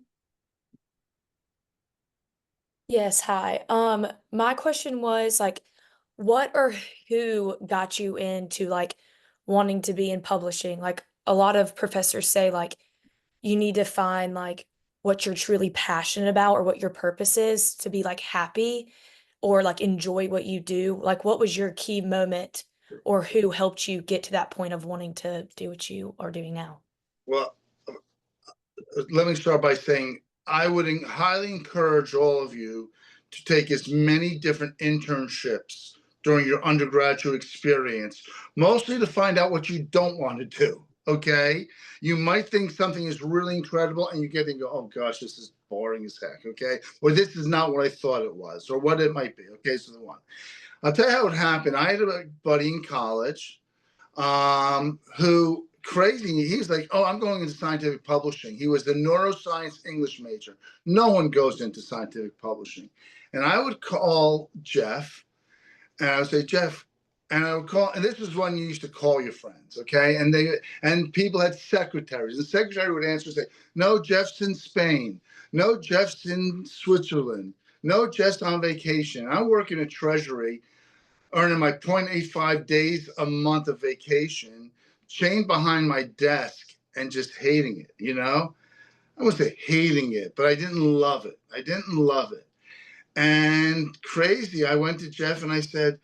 Yes, hi. My question was what or who got you into wanting to be in publishing? Like a lot of professors say you need to find what you're truly passionate about or what your purpose is to be happy or enjoy what you do. Like what was your key moment or who helped you get to that point of wanting to do what you are doing now? Well, let me start by saying I would highly encourage all of you to take as many different internships during your undergraduate experience, mostly to find out what you don't want to do. Okay, you might think something is really incredible and you get and go, oh gosh, this is boring as heck. Okay, or this is not what I thought it was, or what it might be. Okay, so the one, I'll tell you how it happened. I had a buddy in college who crazy. He was like, oh, I'm going into scientific publishing. He was the neuroscience English major. No one goes into scientific publishing. And I would call Jeff and I would say, Jeff, and I would call, and this was when you used to call your friends, okay? And people had secretaries. The secretary would answer and say, no, Jeff's in Spain. No, Jeff's in Switzerland. No, Jeff's on vacation. I work in a treasury, earning my 0.85 days a month of vacation, chained behind my desk and just hating it, I wouldn't say hating it, but I didn't love it. And crazy, I went to Jeff and I said,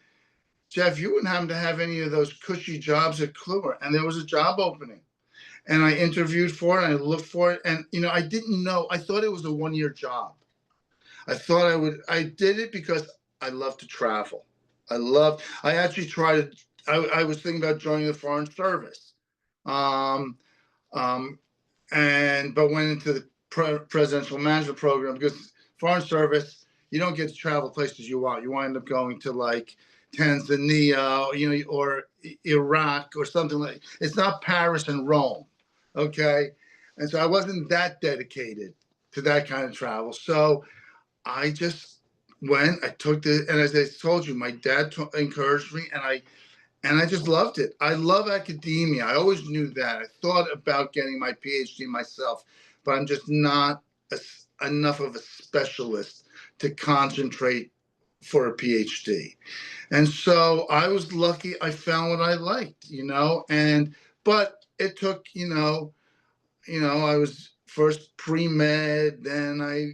Jeff, you wouldn't happen to have any of those cushy jobs at Kluwer. And there was a job opening. And I interviewed for it, and I looked for it. And, I didn't know. I thought it was a one-year job. I did it because I love to travel. I actually tried to, I was thinking about joining the Foreign Service. Um, but went into the presidential management program because Foreign Service, you don't get to travel places you want. You wind up going to like Tanzania, or Iraq or something like. It's not Paris and Rome, okay? And so I wasn't that dedicated to that kind of travel. So I just went. I took and as I told you, my dad encouraged me, and I just loved it. I love academia. I always knew that. I thought about getting my PhD myself, but I'm just not enough of a specialist to concentrate for a PhD. And so I was lucky I found what I liked, but it took, I was first pre-med, then I,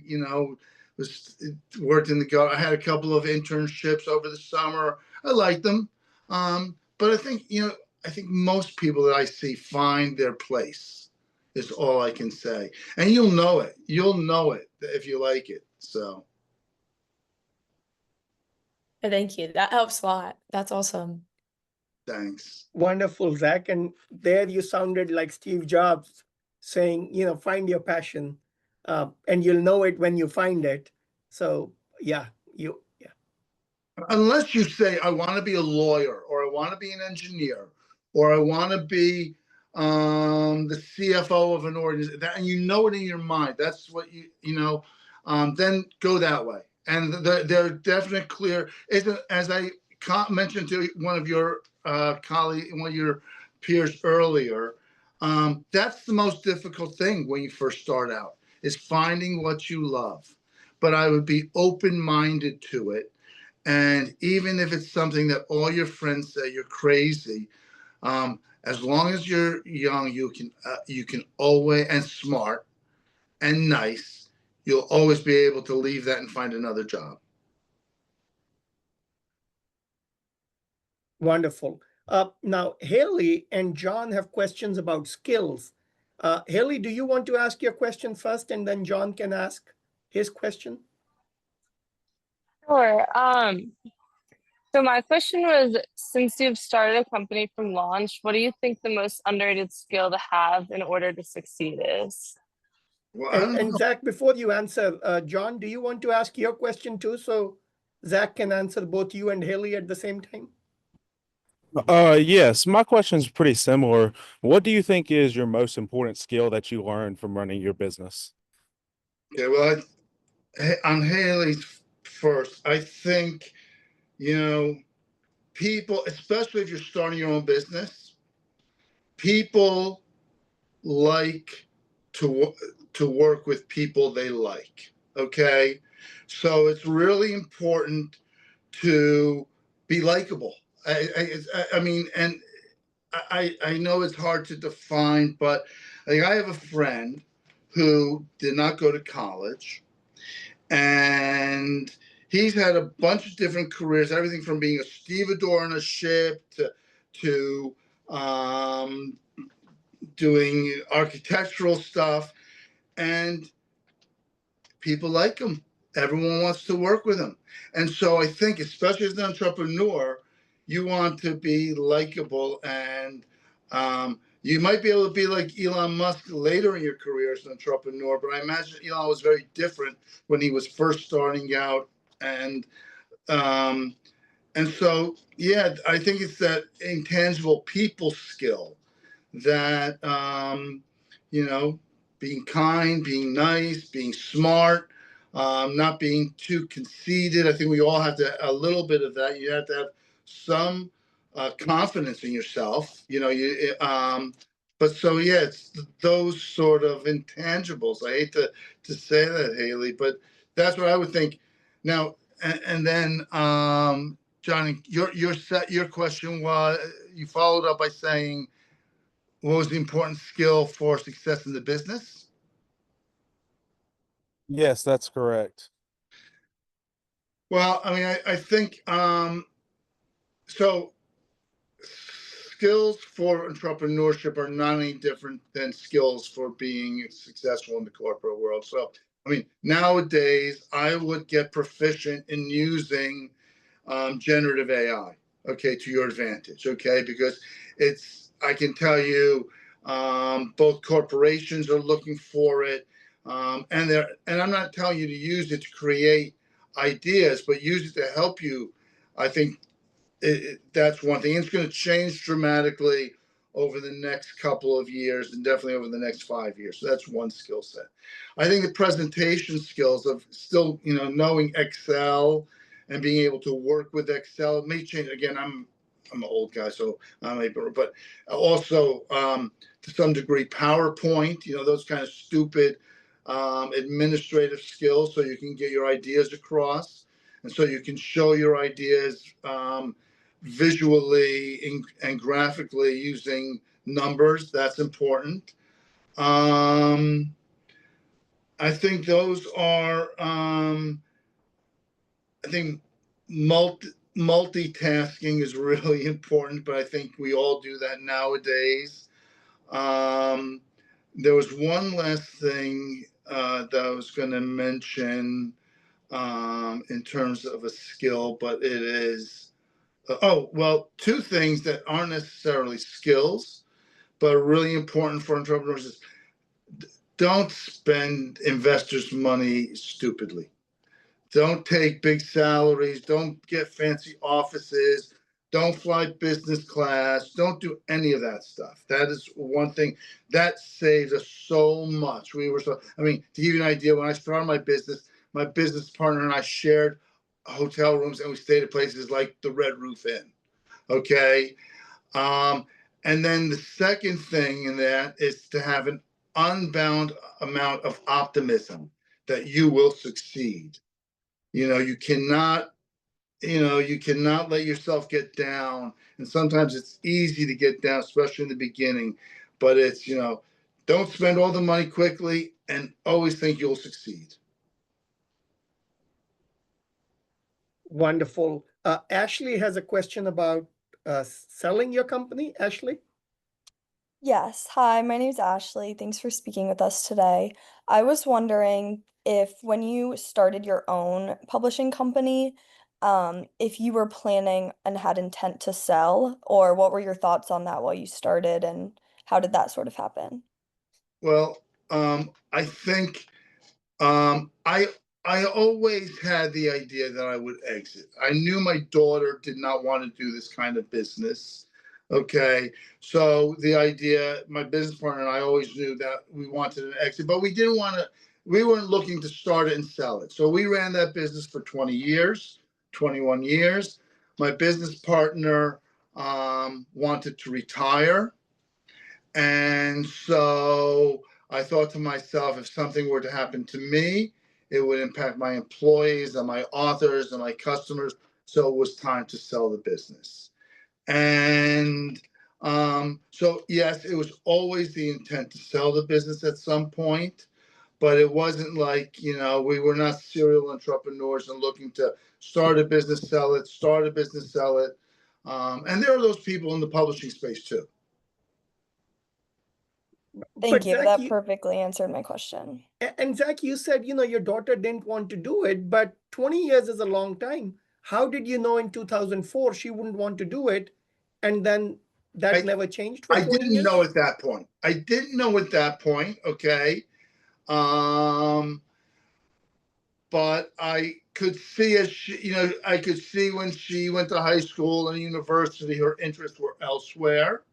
was worked in the I had a couple of internships over the summer. I liked them. But I think, I think most people that I see find their place is all I can say. And you'll know it. You'll know it if you like it. So Thank you. That helps a lot. That's awesome. thanks. Wonderful, Zach. And there you sounded like Steve Jobs saying, find your passion, and you'll know it when you find it. So yeah. Unless you say, I want to be a lawyer, or I want to be an engineer, or I want to be the CFO of an organization, and you know it in your mind, that's what then go that way. And they're definitely clear. As I mentioned to one of your colleagues, one of your peers earlier, that's the most difficult thing when you first start out, is finding what you love. But I would be open-minded to it. And even if it's something that all your friends say you're crazy, as long as you're young, you can always, and smart and nice, you'll always be able to leave that and find another job. Wonderful. Now, Haley and John have questions about skills. Haley, do you want to ask your question first, and then John can ask his question? Sure. So my question was, since you've started a company from launch, what do you think the most underrated skill to have in order to succeed is? Well, And Zach, before you answer, John, do you want to ask your question too, so Zach can answer both you and Haley at the same time? Yes, my question is pretty similar. What do you think is your most important skill that you learned from running your business? Okay, well, on Haley's first, I think, people, especially if you're starting your own business, people like to work with people they like. Okay, so it's really important to be likable. I mean, and I know it's hard to define, but I have a friend who did not go to college, and he's had a bunch of different careers, everything from being a stevedore on a ship to doing architectural stuff, and people like him. Everyone wants to work with him. And so I think, especially as an entrepreneur, you want to be likable, and you might be able to be like Elon Musk later in your career as an entrepreneur, but I imagine Elon was very different when he was first starting out. And so, yeah, I think it's that intangible people skill that, being kind, being nice, being smart, not being too conceited. I think we all have a little bit of that. You have to have some confidence in yourself, but so, yeah, it's those sort of intangibles. I hate to say that, Haley, but that's what I would think. Now, and then, Johnny, your question was, you followed up by saying, what was the important skill for success in the business? Yes, that's correct. Well, I mean, I think so. Skills for entrepreneurship are not any different than skills for being successful in the corporate world. So, I mean, nowadays I would get proficient in using generative AI, okay, to your advantage, okay, because I can tell you, both corporations are looking for it, and I'm not telling you to use it to create ideas, but use it to help you. I think that's one thing. It's going to change dramatically over the next couple of years, and definitely over the next 5 years. So that's one skill set. I think the presentation skills of still, knowing Excel and being able to work with Excel, it may change. Again, I'm an old guy, so I'm able, but also to some degree PowerPoint, those kind of stupid administrative skills, so you can get your ideas across, and so you can show your ideas visually and graphically using numbers. That's important. I think those are, I think multitasking is really important, but I think we all do that nowadays. There was one last thing that I was going to mention in terms of a skill, but it is, two things that aren't necessarily skills, but are really important for entrepreneurs is don't spend investors' money stupidly. Don't take big salaries. Don't get fancy offices. Don't fly business class. Don't do any of that stuff. That is one thing that saves us so much. To give you an idea, when I started my business partner and I shared hotel rooms, and we stayed at places like the Red Roof Inn. Okay. And then the second thing in that is to have an unbound amount of optimism that you will succeed. You cannot let yourself get down. And sometimes it's easy to get down, especially in the beginning. But it's, don't spend all the money quickly and always think you'll succeed. Wonderful. Ashley has a question about selling your company. Ashley? Yes. Hi, my name is Ashley. Thanks for speaking with us today. I was wondering if when you started your own publishing company, if you were planning and had intent to sell, or what were your thoughts on that while you started, and how did that sort of happen? Well, I think I always had the idea that I would exit. I knew my daughter did not want to do this kind of business. Okay, so the idea, my business partner and I always knew that we wanted an exit, but we didn't want to. We weren't looking to start it and sell it. So we ran that business for 20 years, 21 years. My business partner wanted to retire. And so I thought to myself, if something were to happen to me, it would impact my employees and my authors and my customers. So it was time to sell the business. And so, yes, it was always the intent to sell the business at some point, but it wasn't like, we were not serial entrepreneurs and looking to start a business, sell it, start a business, sell it. And there are those people in the publishing space too. Thank you. That perfectly answered my question. And Zac, you said, your daughter didn't want to do it, but 20 years is a long time. How did you know in 2004 she wouldn't want to do it? And then that never changed for 20 years? I didn't know at that point. Okay. But I could see I could see when she went to high school and university, her interests were elsewhere.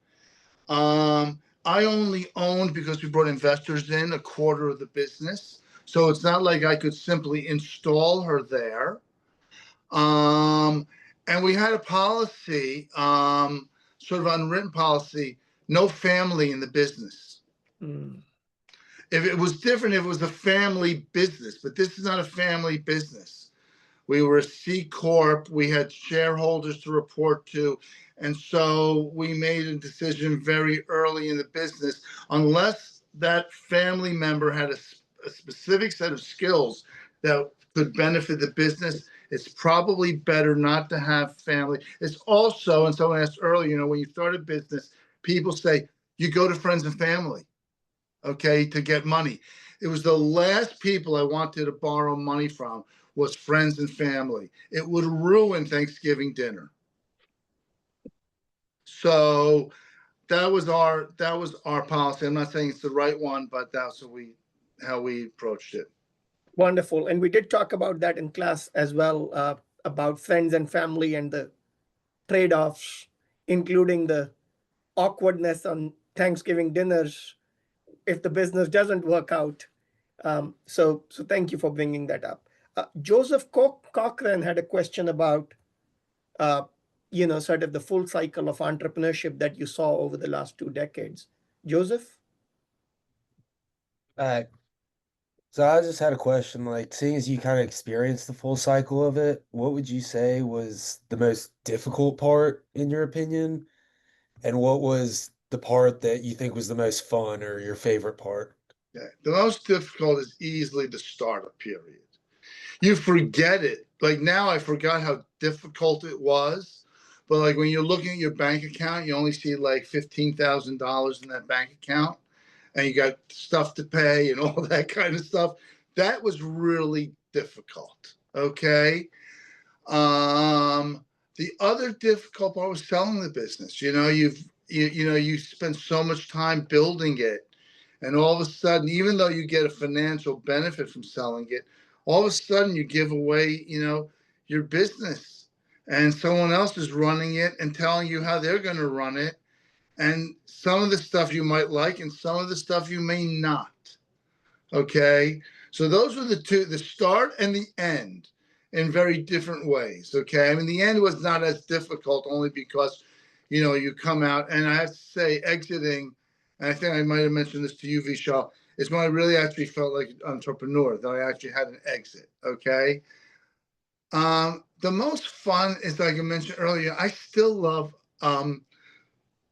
I only owned, because we brought investors in, a quarter of the business. So it's not like I could simply install her there. And we had a policy, sort of unwritten policy, no family in the business. If it was different, if it was a family business, but this is not a family business. We were a C Corp. We had shareholders to report to. And so we made a decision very early in the business, unless that family member had a specific set of skills that could benefit the business, it's probably better not to have family. It's also, and someone asked earlier, when you start a business, people say, you go to friends and family, okay, to get money. It was the last people I wanted to borrow money from was friends and family. It would ruin Thanksgiving dinner. So that was our policy. I'm not saying it's the right one, but that's how we approached it. Wonderful. And we did talk about that in class as well, about friends and family and the trade-offs, including the awkwardness on Thanksgiving dinners if the business doesn't work out. So thank you for bringing that up. Joseph Cochran had a question about, sort of the full cycle of entrepreneurship that you saw over the last 2 decades. Joseph? So I just had a question, like, seeing as you kind of experienced the full cycle of it, what would you say was the most difficult part in your opinion? And what was the part that you think was the most fun or your favorite part? Yeah. The most difficult is easily the startup period. You forget it. Like now I forgot how difficult it was. But like when you're looking at your bank account, you only see like $15,000 in that bank account and you got stuff to pay and all that kind of stuff. That was really difficult. Okay. The other difficult part was selling the business. You spend so much time building it, and all of a sudden, even though you get a financial benefit from selling it, all of a sudden you give away, your business, and someone else is running it and telling you how they're going to run it, and some of the stuff you might like, and some of the stuff you may not. Okay, so those were the start and the end, in very different ways. Okay, I mean the end was not as difficult only because, you come out, and I have to say exiting, and I think I might have mentioned this to you, Vishal, is when I really actually felt like an entrepreneur, that I actually had an exit. Okay, the most fun is, like I mentioned earlier, I still love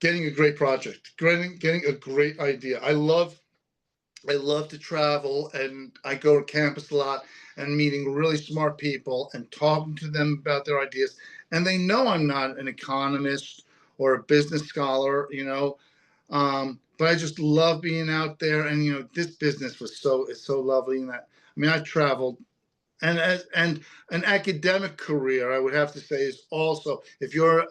getting a great project, getting a great idea. I love to travel, and I go to campus a lot and meeting really smart people and talking to them about their ideas. And they know I'm not an economist or a business scholar, but I just love being out there. And this business is so lovely. And I traveled, and an academic career, I would have to say, is also, if you're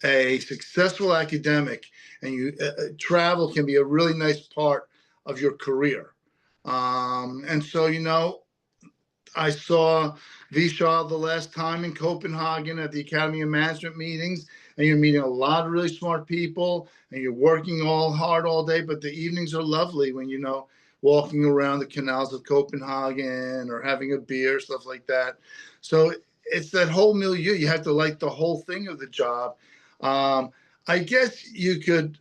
a successful academic, and you travel can be a really nice part of your career. And so, I saw Vishal the last time in Copenhagen at the Academy of Management meetings, and you're meeting a lot of really smart people, and you're working all hard all day, but the evenings are lovely when, walking around the canals of Copenhagen or having a beer, stuff like that. So it's that whole milieu. You have to like the whole thing of the job. I guess you could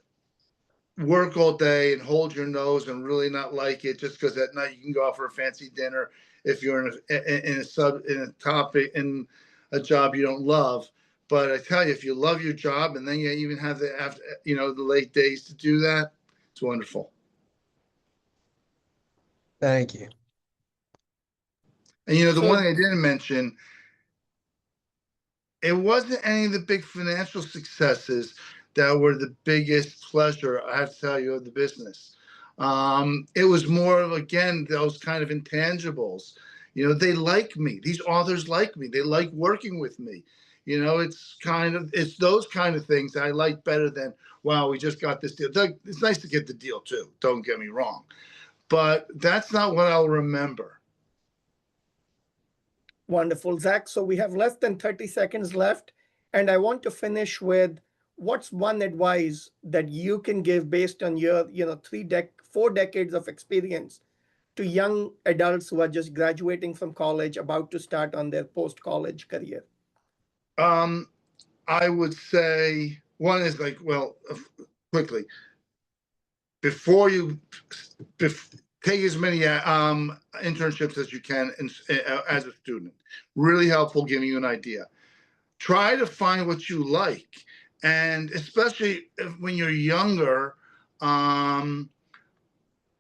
work all day and hold your nose and really not like it, just because at night you can go out for a fancy dinner if you're in a job you don't love. But I tell you, if you love your job and then you even have the late days to do that, it's wonderful. Thank you. And the one thing I didn't mention, it wasn't any of the big financial successes that were the biggest pleasure, I have to tell you, of the business. It was more of, again, those kind of intangibles. They like me. These authors like me. They like working with me. It's those kind of things that I like better than, wow, we just got this deal. It's nice to get the deal too, don't get me wrong. But that's not what I'll remember. Wonderful, Zac. So we have less than 30 seconds left, and I want to finish with what's one advice that you can give based on your, 4 decades of experience to young adults who are just graduating from college, about to start on their post-college career? I would say one is quickly, before you take as many internships as you can as a student. Really helpful, giving you an idea. Try to find what you like, and especially when you're younger. And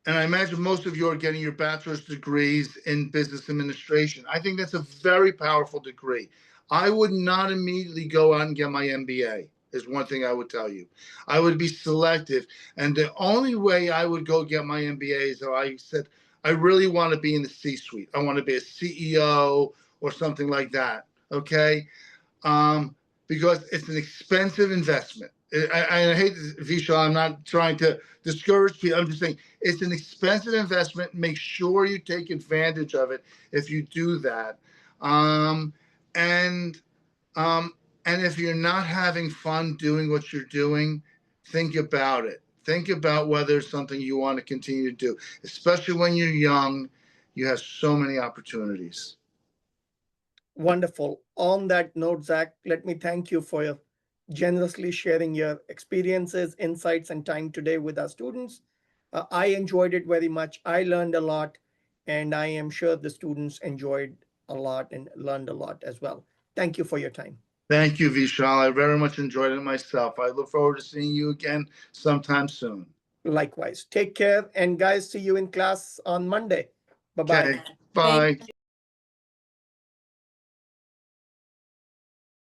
I imagine most of you are getting your bachelor's degrees in business administration. I think that's a very powerful degree. I would not immediately go out and get my MBA, is one thing I would tell you. I would be selective. And the only way I would go get my MBA is if I really want to be in the C-suite. I want to be a CEO or something like that. Okay. Because it's an expensive investment. I hate this, Vishal, I'm not trying to discourage people. I'm just saying it's an expensive investment. Make sure you take advantage of it if you do that. And if you're not having fun doing what you're doing, think about it. Think about whether it's something you want to continue to do, especially when you're young. You have so many opportunities. Wonderful. On that note, Zac, let me thank you for generously sharing your experiences, insights, and time today with our students. I enjoyed it very much. I learned a lot, and I am sure the students enjoyed a lot and learned a lot as well. Thank you for your time. Thank you, Vishal. I very much enjoyed it myself. I look forward to seeing you again sometime soon. Likewise. Take care. And guys, see you in class on Monday. Bye-bye. Okay, bye.